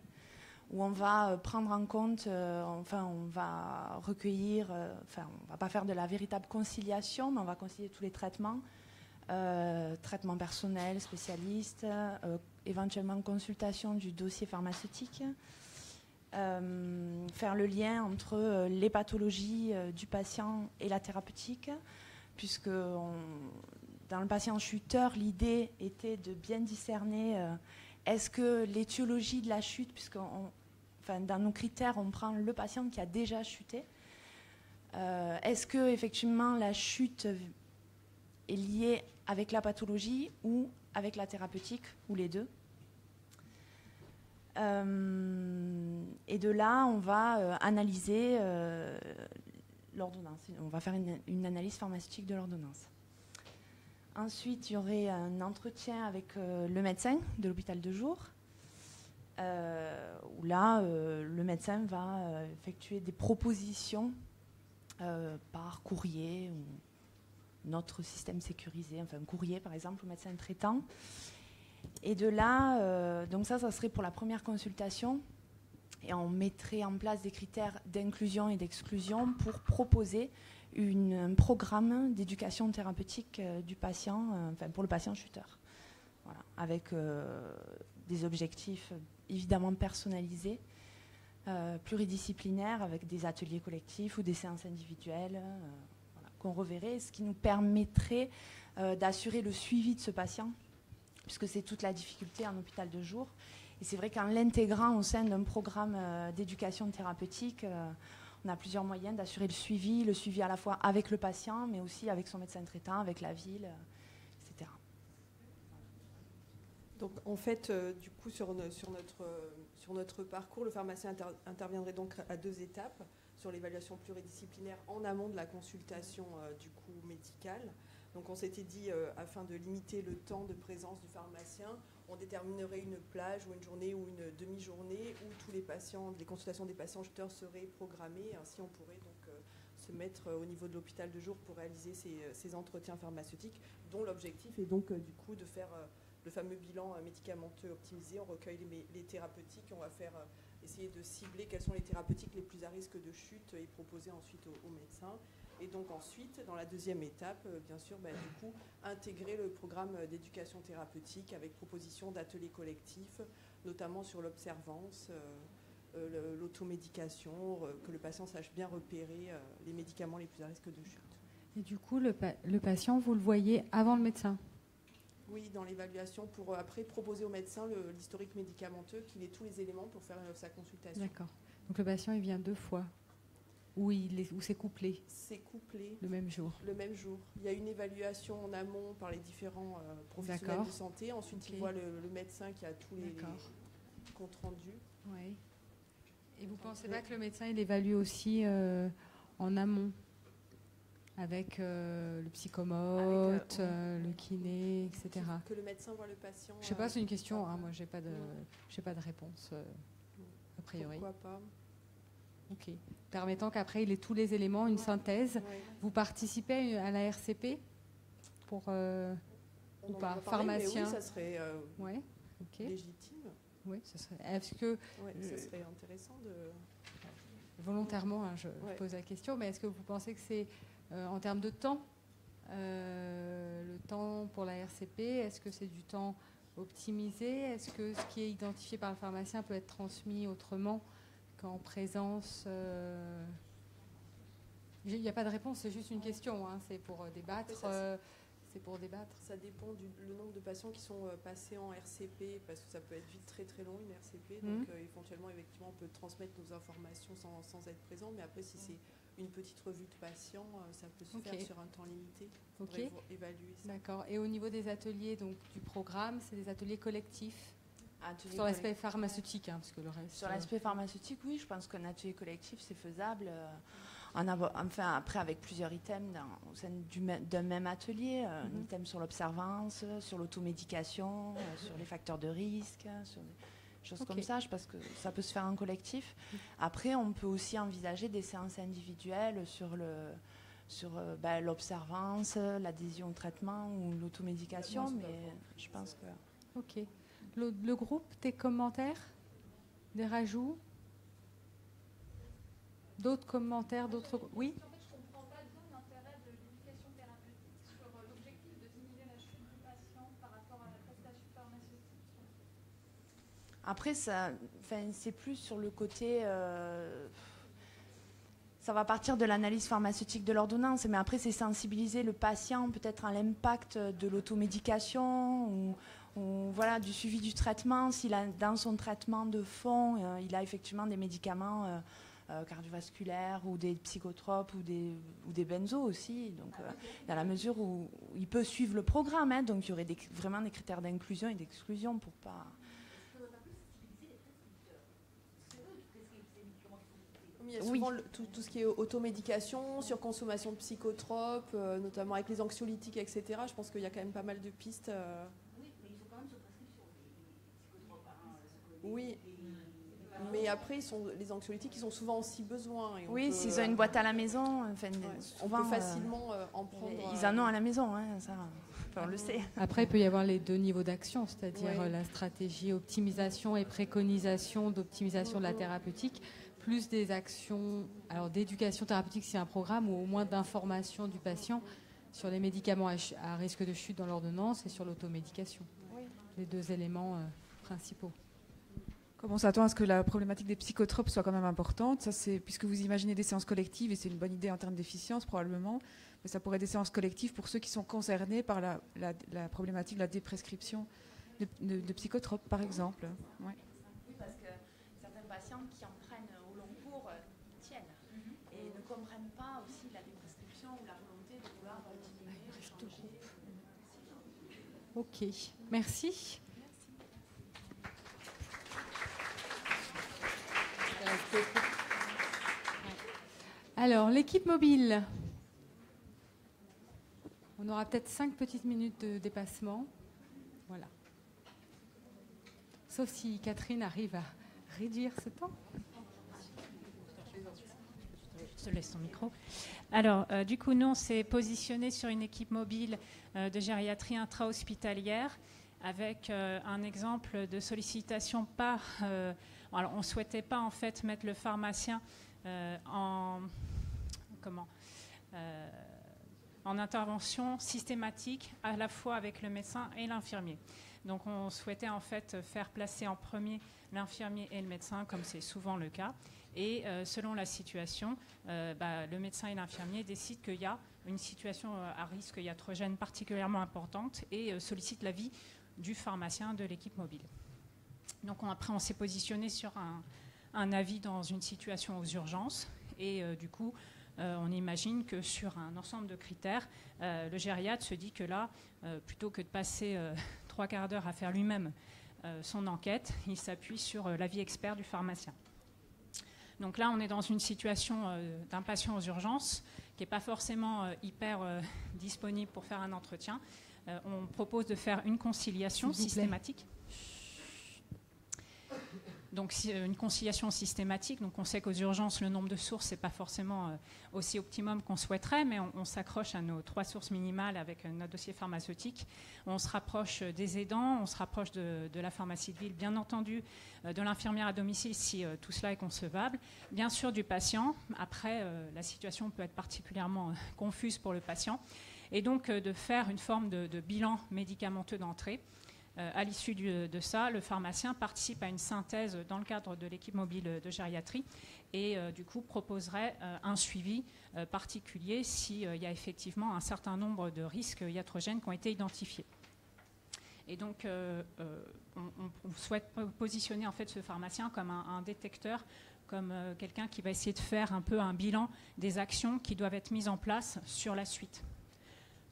où on va prendre en compte, on va recueillir, on va pas faire de la véritable conciliation, mais on va concilier tous les traitements, traitements personnels, spécialistes, éventuellement consultation du dossier pharmaceutique, faire le lien entre les pathologies du patient et la thérapeutique, puisque dans le patient chuteur, l'idée était de bien discerner est-ce que l'étiologie de la chute, puisque dans nos critères, on prend le patient qui a déjà chuté, est-ce que effectivement la chute est liée avec la pathologie ou avec la thérapeutique, ou les deux. Et de là, on va analyser l'ordonnance. On va faire une analyse pharmaceutique de l'ordonnance. Ensuite, il y aurait un entretien avec le médecin de l'hôpital de jour, où là, le médecin va effectuer des propositions par courrier ou notre système sécurisé, enfin un courrier par exemple au médecin traitant. Et de là, donc ça serait pour la première consultation, et on mettrait en place des critères d'inclusion et d'exclusion pour proposer un programme d'éducation thérapeutique du patient, pour le patient chuteur. Voilà, avec des objectifs évidemment personnalisés, pluridisciplinaires, avec des ateliers collectifs ou des séances individuelles qu'on reverrait, ce qui nous permettrait d'assurer le suivi de ce patient, puisque c'est toute la difficulté en hôpital de jour. Et c'est vrai qu'en l'intégrant au sein d'un programme d'éducation thérapeutique, on a plusieurs moyens d'assurer le suivi à la fois avec le patient, mais aussi avec son médecin traitant, avec la ville, etc. Donc en fait, du coup, sur notre parcours, le pharmacien interviendrait donc à 2 étapes, sur l'évaluation pluridisciplinaire en amont de la consultation du coup médicale. Donc on s'était dit, afin de limiter le temps de présence du pharmacien, on déterminerait une plage ou une journée ou une demi-journée où tous les consultations des patients chuteurs seraient programmées. Ainsi, on pourrait donc se mettre au niveau de l'hôpital de jour pour réaliser ces entretiens pharmaceutiques, dont l'objectif est donc du coup de faire le fameux bilan médicamenteux optimisé. On recueille les thérapeutiques, on va essayer de cibler quelles sont les thérapeutiques les plus à risque de chute et proposer ensuite aux médecins. Et donc ensuite, dans la deuxième étape, bien sûr, du coup, intégrer le programme d'éducation thérapeutique avec proposition d'ateliers collectifs, notamment sur l'observance, l'automédication, que le patient sache bien repérer les médicaments les plus à risque de chute. Et du coup, le patient, vous le voyez avant le médecin ? Oui, dans l'évaluation, pour après proposer au médecin l'historique médicamenteux, qu'il ait tous les éléments pour faire sa consultation. D'accord. Donc le patient, il vient 2 fois. Ou c'est couplé? C'est couplé. Le même jour? Le même jour. Il y a une évaluation en amont par les différents professionnels de santé. Ensuite, il voit le médecin qui a tous les comptes rendus. Oui. Et vous ne pensez pas que le médecin, il évalue aussi en amont avec le psychomote, le kiné, etc. Que le médecin voit le patient. Je ne sais pas, c'est une question. Moi, je n'ai pas de réponse, a priori. Pourquoi pas? Ok. Permettant qu'après, il ait tous les éléments, une synthèse. Ouais. Vous participez à la RCP ou pas? Pharmacien. Oui, ça serait légitime. Oui, ça serait. Est-ce que ça serait intéressant de. Volontairement, je pose la question, mais est-ce que vous pensez que c'est en termes de temps, le temps pour la RCP, est-ce que c'est du temps optimisé? Est-ce que ce qui est identifié par le pharmacien peut être transmis autrement qu'en présence? Il n'y a pas de réponse, c'est juste une question, c'est pour débattre. c'est pour débattre. Ça dépend du nombre de patients qui sont passés en RCP, parce que ça peut être vite très très long une RCP, donc éventuellement effectivement on peut transmettre nos informations sans être présent, mais après si c'est une petite revue de patients, ça peut se faire sur un temps limité. Il faudrait évaluer ça. D'accord. Et au niveau des ateliers donc, du programme, c'est des ateliers collectifs sur l'aspect pharmaceutique, parce que le reste... Sur l'aspect pharmaceutique, oui, je pense qu'un atelier collectif, c'est faisable. Enfin, après, avec plusieurs items au sein d'un même atelier, un item sur l'observance, sur l'automédication, sur les facteurs de risque, sur des choses comme ça. Je pense que ça peut se faire en collectif. Après, on peut aussi envisager des séances individuelles sur l'observance, l'adhésion au traitement ou l'automédication, mais je pense que... Ok. Le groupe, des commentaires, des rajouts, d'autres commentaires, d'autres... Oui. En fait, je ne comprends pas d'où l'intérêt de l'éducation thérapeutique sur l'objectif de diminuer la chute du patient par rapport à la prestation pharmaceutique. Après, c'est plus sur le côté... ça va partir de l'analyse pharmaceutique de l'ordonnance, mais après, c'est sensibiliser le patient peut-être à l'impact de l'automédication ou voilà, du suivi du traitement. S'il a dans son traitement de fond, il a effectivement des médicaments cardiovasculaires ou des psychotropes ou des benzos aussi. Donc, dans la mesure où il peut suivre le programme, hein, donc il y aurait vraiment des critères d'inclusion et d'exclusion pour pas... Il y a souvent tout ce qui est automédication, surconsommation de psychotropes, notamment avec les anxiolytiques, etc. Je pense qu'il y a quand même pas mal de pistes. Oui, mais ils sont quand même sur prescription, les psychotropes. Oui, mais après, les anxiolytiques, ils ont souvent aussi besoin. Et oui, s'ils ont une boîte à la maison, enfin, souvent, on peut facilement en prendre. Ils en ont à la maison, hein, ça, on le sait. Après, il peut y avoir les deux niveaux d'action, c'est-à-dire la stratégie optimisation et préconisation d'optimisation de la thérapeutique, plus des actions d'éducation thérapeutique, c'est un programme, ou au moins d'information du patient sur les médicaments à risque de chute dans l'ordonnance et sur l'automédication. Oui. Les deux éléments principaux. Comme on s'attend à ce que la problématique des psychotropes soit quand même importante, ça c'est puisque vous imaginez des séances collectives, et c'est une bonne idée en termes d'efficience probablement, mais ça pourrait être des séances collectives pour ceux qui sont concernés par la problématique de la déprescription de psychotropes, par exemple. Ouais. Oui, parce que certains patients qui en prennent au long cours tiennent et ne comprennent pas aussi la déprescription ou la volonté de vouloir diminuer, changer. Ok, merci. Alors, l'équipe mobile. On aura peut-être 5 petites minutes de dépassement. Voilà. Sauf si Catherine arrive à réduire ce temps. Je te laisse ton micro. Alors, du coup, nous, on s'est positionné sur une équipe mobile de gériatrie intra-hospitalière avec un exemple de sollicitation par... alors, on ne souhaitait pas, en fait, mettre le pharmacien en intervention systématique, à la fois avec le médecin et l'infirmier. Donc, on souhaitait, en fait, faire placer en premier l'infirmier et le médecin, comme c'est souvent le cas. Et selon la situation, le médecin et l'infirmier décident qu'il y a une situation à risque iatrogène particulièrement importante et sollicitent l'avis du pharmacien de l'équipe mobile. Donc après, on s'est positionné sur un avis dans une situation aux urgences et du coup, on imagine que sur un ensemble de critères, le gériatre se dit que là, plutôt que de passer 3 quarts d'heure à faire lui-même son enquête, il s'appuie sur l'avis expert du pharmacien. Donc là, on est dans une situation d'un patient aux urgences qui n'est pas forcément hyper disponible pour faire un entretien. On propose de faire une conciliation systématique. Donc une conciliation systématique, donc on sait qu'aux urgences, le nombre de sources n'est pas forcément aussi optimum qu'on souhaiterait, mais on s'accroche à nos 3 sources minimales avec notre dossier pharmaceutique. On se rapproche des aidants, on se rapproche de la pharmacie de ville, bien entendu, de l'infirmière à domicile si tout cela est concevable, bien sûr du patient. Après, la situation peut être particulièrement confuse pour le patient. Et donc de faire une forme de bilan médicamenteux d'entrée À l'issue de ça, le pharmacien participe à une synthèse dans le cadre de l'équipe mobile de gériatrie et du coup proposerait un suivi particulier s'il y a effectivement un certain nombre de risques iatrogènes qui ont été identifiés. Et donc, on souhaite positionner en fait ce pharmacien comme un détecteur, comme quelqu'un qui va essayer de faire un peu un bilan des actions qui doivent être mises en place sur la suite.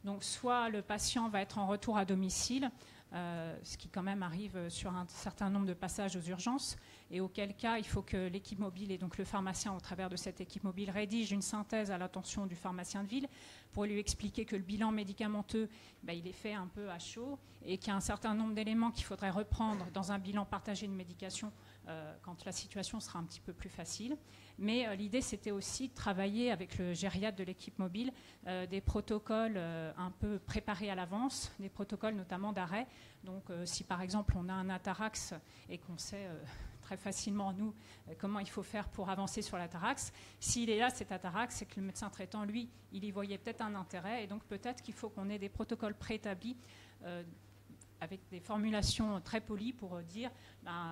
Donc, soit le patient va être en retour à domicile, ce qui quand même arrive sur un certain nombre de passages aux urgences, et auquel cas il faut que l'équipe mobile et donc le pharmacien au travers de cette équipe mobile rédige une synthèse à l'attention du pharmacien de ville pour lui expliquer que le bilan médicamenteux il est fait un peu à chaud et qu'il y a un certain nombre d'éléments qu'il faudrait reprendre dans un bilan partagé de médication quand la situation sera un petit peu plus facile. Mais l'idée, c'était aussi de travailler avec le gériatre de l'équipe mobile des protocoles un peu préparés à l'avance, des protocoles notamment d'arrêt. Donc, si par exemple on a un atarax et qu'on sait très facilement, nous, comment il faut faire pour avancer sur l'atarax, s'il est là, cet atarax, c'est que le médecin traitant, lui, il y voyait peut-être un intérêt. Et donc, peut-être qu'il faut qu'on ait des protocoles préétablis avec des formulations très polies pour dire,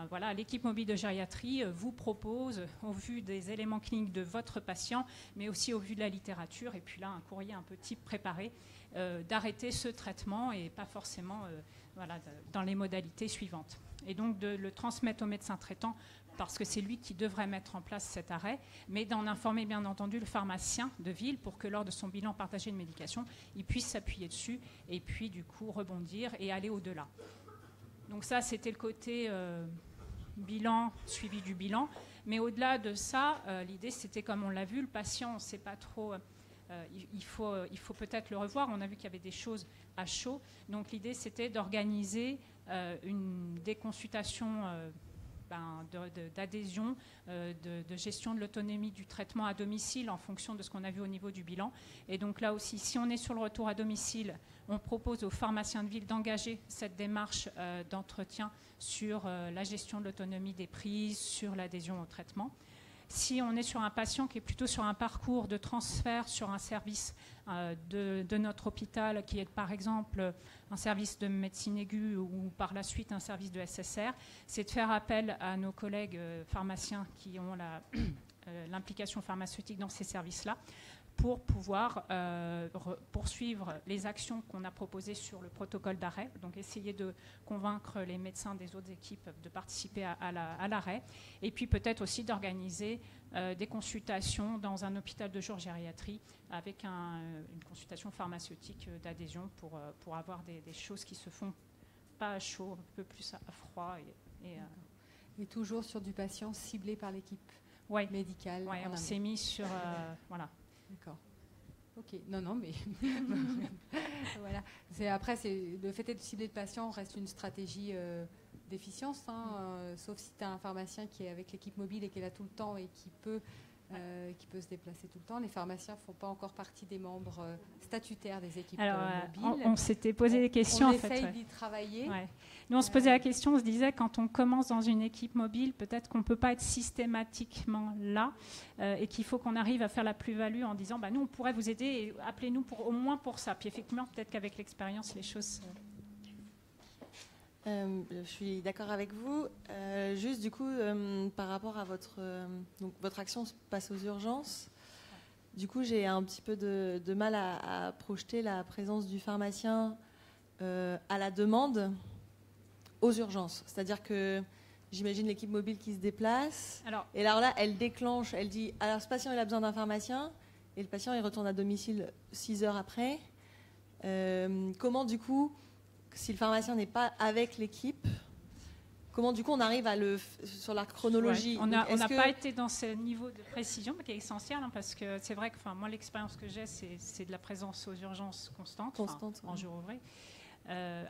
voilà, l'équipe mobile de gériatrie vous propose, au vu des éléments cliniques de votre patient, mais aussi au vu de la littérature, et puis là, un courrier un peu type préparé, d'arrêter ce traitement et pas forcément voilà, dans les modalités suivantes. Et donc de le transmettre au médecin traitant, parce que c'est lui qui devrait mettre en place cet arrêt, mais d'en informer bien entendu le pharmacien de ville pour que lors de son bilan partagé de médication, il puisse s'appuyer dessus et puis du coup rebondir et aller au-delà. Donc ça, c'était le côté bilan, suivi du bilan. Mais au-delà de ça, l'idée, c'était comme on l'a vu, le patient, on ne sait pas trop, il faut peut-être le revoir. On a vu qu'il y avait des choses à chaud. Donc l'idée, c'était d'organiser des consultations d'adhésion, de gestion de l'autonomie du traitement à domicile en fonction de ce qu'on a vu au niveau du bilan. Et donc là aussi, si on est sur le retour à domicile, on propose aux pharmaciens de ville d'engager cette démarche d'entretien sur la gestion de l'autonomie des prises, sur l'adhésion au traitement. Si on est sur un patient qui est plutôt sur un parcours de transfert sur un service de notre hôpital, qui est par exemple un service de médecine aiguë ou par la suite un service de SSR, c'est de faire appel à nos collègues pharmaciens qui ont l'implication pharmaceutique dans ces services-là pour pouvoir poursuivre les actions qu'on a proposées sur le protocole d'arrêt, donc essayer de convaincre les médecins des autres équipes de participer à l'arrêt, et puis peut-être aussi d'organiser des consultations dans un hôpital de jour gériatrie avec une consultation pharmaceutique d'adhésion pour avoir des choses qui se font pas à chaud, un peu plus à froid. Et toujours sur du patient ciblé par l'équipe médicale. Oui, on s'est mis sur... voilà. D'accord. Ok. Non, mais voilà. Après, le fait de cibler le patient reste une stratégie d'efficience, sauf si tu as un pharmacien qui est avec l'équipe mobile et qui est là tout le temps et qui peut se déplacer tout le temps. Les pharmaciens ne font pas encore partie des membres statutaires des équipes mobiles. On s'était posé des questions. On essaye d'y travailler. Ouais. Nous, on se posait la question, on se disait, quand on commence dans une équipe mobile, peut-être qu'on ne peut pas être systématiquement là et qu'il faut qu'on arrive à faire la plus-value en disant, nous, on pourrait vous aider et appelez-nous au moins pour ça. Puis effectivement, peut-être qu'avec l'expérience, les choses... Je suis d'accord avec vous. Juste du coup, par rapport à votre action se passe aux urgences. Du coup, j'ai un petit peu de mal à projeter la présence du pharmacien à la demande aux urgences. C'est-à-dire que j'imagine l'équipe mobile qui se déplace. Et alors là, elle déclenche, elle dit, alors ce patient, il a besoin d'un pharmacien. Et le patient, il retourne à domicile 6 heures après. Comment du coup... Si le pharmacien n'est pas avec l'équipe, comment du coup on arrive sur la chronologie? On n'a pas été dans ce niveau de précision qui est essentiel, parce que c'est vrai que moi l'expérience que j'ai, c'est de la présence aux urgences constante en jour ouvré.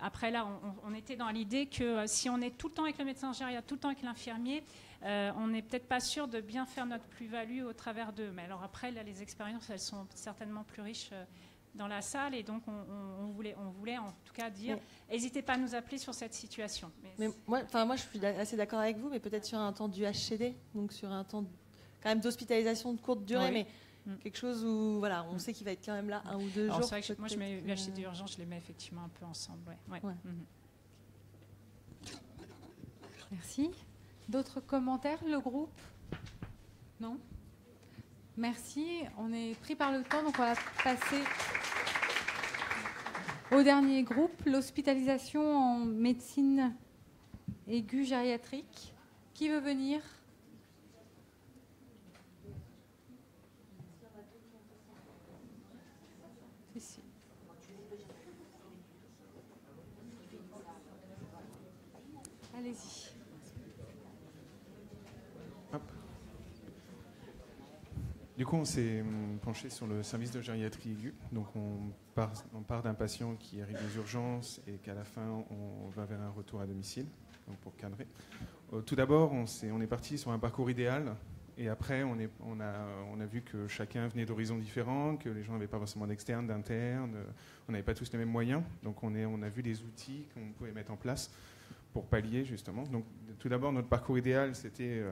Après là, on était dans l'idée que si on est tout le temps avec le médecin gériatre, tout le temps avec l'infirmier, on n'est peut-être pas sûr de bien faire notre plus-value au travers d'eux. Mais alors après, là, les expériences, elles sont certainement plus riches dans la salle, et donc on voulait en tout cas dire, n'hésitez pas à nous appeler sur cette situation. Mais moi je suis assez d'accord avec vous, mais peut-être sur un temps du HCD, donc sur un temps quand même d'hospitalisation de courte durée, mais quelque chose où on sait qu'il va être quand même là 1 ou 2 jours. C'est vrai que moi je mets UHCD urgence, je les mets effectivement un peu ensemble. Merci. D'autres commentaires, le groupe? Non? Merci. On est pris par le temps, donc on va passer au dernier groupe, l'hospitalisation en médecine aiguë gériatrique. Qui veut venir? Ici. Allez-y. Du coup, on s'est penché sur le service de gériatrie aiguë. Donc, on part d'un patient qui arrive aux urgences et qu'à la fin, on va vers un retour à domicile, donc pour cadrer. Tout d'abord, on est parti sur un parcours idéal. Et après, on a vu que chacun venait d'horizons différents, que les gens n'avaient pas forcément d'externes, d'internes. On n'avait pas tous les mêmes moyens. Donc, on a vu les outils qu'on pouvait mettre en place pour pallier, justement. Donc, tout d'abord, notre parcours idéal, c'était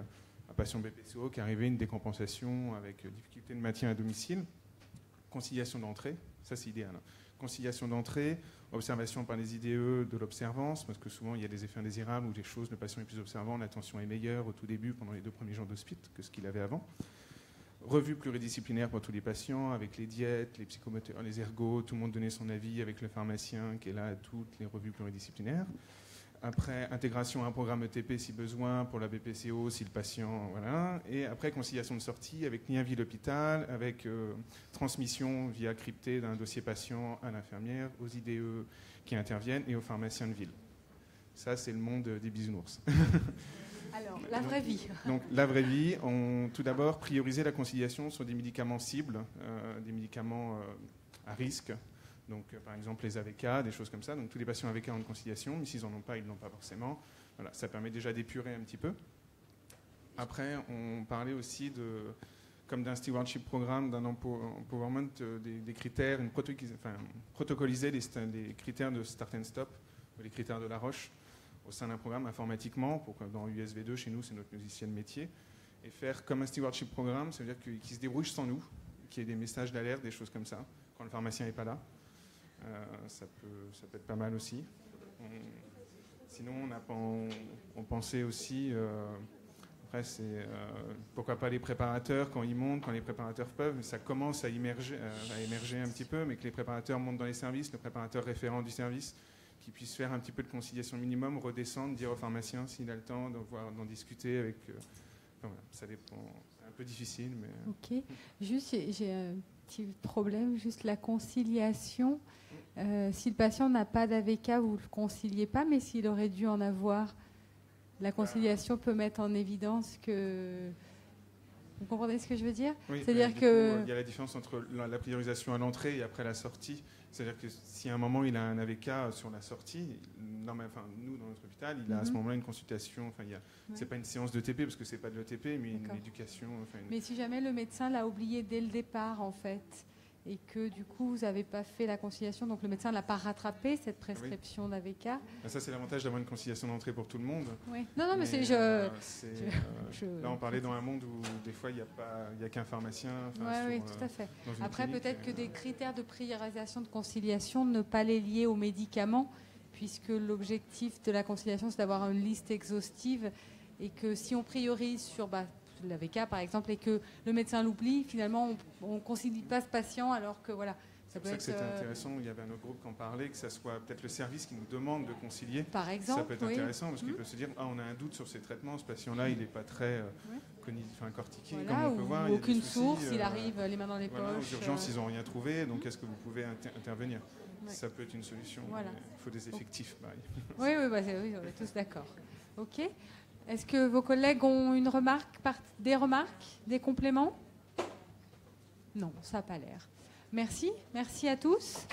un patient BPCO qui arrivait, une décompensation avec difficulté de maintien à domicile, conciliation d'entrée, ça c'est idéal. Conciliation d'entrée, observation par les IDE de l'observance, parce que souvent il y a des effets indésirables ou des choses, le patient est plus observant, l'attention est meilleure au tout début, pendant les 2 premiers jours d'hospice, que ce qu'il avait avant. Revue pluridisciplinaire pour tous les patients, avec les diètes, les psychomoteurs, les ergots, tout le monde donnait son avis avec le pharmacien qui est là à toutes les revues pluridisciplinaires. Après, intégration à un programme ETP si besoin pour la BPCO, si le patient... Voilà. Et après, conciliation de sortie avec lien ville-hôpital, avec transmission via crypté d'un dossier patient à l'infirmière, aux IDE qui interviennent et aux pharmaciens de ville. Ça, c'est le monde des bisounours. Alors, la vraie vie. Donc, la vraie vie, tout d'abord, prioriser la conciliation sur des médicaments cibles, des médicaments à risque. Donc, par exemple, les AVK, des choses comme ça. Donc, tous les patients AVK ont une conciliation, mais s'ils n'en ont pas, ils ne l'ont pas forcément. Voilà, ça permet déjà d'épurer un petit peu. Après, on parlait aussi comme d'un stewardship programme, d'un empowerment, des critères, protocoliser les critères de start and stop, les critères de la Roche, au sein d'un programme informatiquement, pour que dans USV2, chez nous, c'est notre logiciel métier, et faire comme un stewardship programme, ça veut dire qu'ils se débrouillent sans nous, qu'il y ait des messages d'alerte, des choses comme ça, quand le pharmacien n'est pas là. Ça peut être pas mal aussi. Sinon, on pensait aussi, après, c'est pourquoi pas les préparateurs quand ils montent, quand les préparateurs peuvent, mais ça commence à émerger un petit peu, mais que les préparateurs montent dans les services, le préparateur référent du service, qui puisse faire un petit peu de conciliation minimum, redescendre, dire au pharmacien s'il a le temps d'en discuter avec. Enfin, voilà, ça dépend. C'est un peu difficile, mais. Ok. Juste, j'ai un petit problème, juste la conciliation. Si le patient n'a pas d'AVK, vous ne le conciliez pas, mais s'il aurait dû en avoir, la conciliation peut mettre en évidence que... Vous comprenez ce que je veux dire? Oui, c'est-à-dire que... Il y a la différence entre la priorisation à l'entrée et après la sortie. C'est-à-dire que si à un moment il a un AVK sur la sortie, nous, dans notre hôpital, il a à ce moment-là une consultation. C'est pas une séance de TP, parce que c'est pas de l'ETP, mais une éducation. Mais si jamais le médecin l'a oublié dès le départ, en fait, et que du coup vous n'avez pas fait la conciliation, donc le médecin ne l'a pas rattrapé, cette prescription d'AVK. Ça, c'est l'avantage d'avoir une conciliation d'entrée pour tout le monde. Oui. Non, mais c'est... Là, on parlait dans un monde où des fois il n'y a qu'un pharmacien. Oui, tout à fait. Après, peut-être que des critères de priorisation de conciliation, ne pas les lier aux médicaments, puisque l'objectif de la conciliation, c'est d'avoir une liste exhaustive, et que si on priorise sur... l'AVK par exemple, et que le médecin l'oublie, finalement on ne concilie pas ce patient, alors que voilà. C'est pour ça que c'était intéressant, il y avait un autre groupe qui en parlait, que ça soit peut-être le service qui nous demande de concilier. Par exemple, ça peut être intéressant, parce qu'il peut se dire, on a un doute sur ces traitements, ce patient-là il n'est pas très cortiqué, voilà, comme on peut voir. Aucune source, il arrive les mains dans les poches. Aux urgences, ils n'ont rien trouvé, donc est-ce que vous pouvez intervenir? Ça peut être une solution, il faut des effectifs, pareil. Oui, on est tous d'accord. Ok. Est-ce que vos collègues ont une remarque, des remarques, des compléments? Non, ça n'a pas l'air. Merci à tous.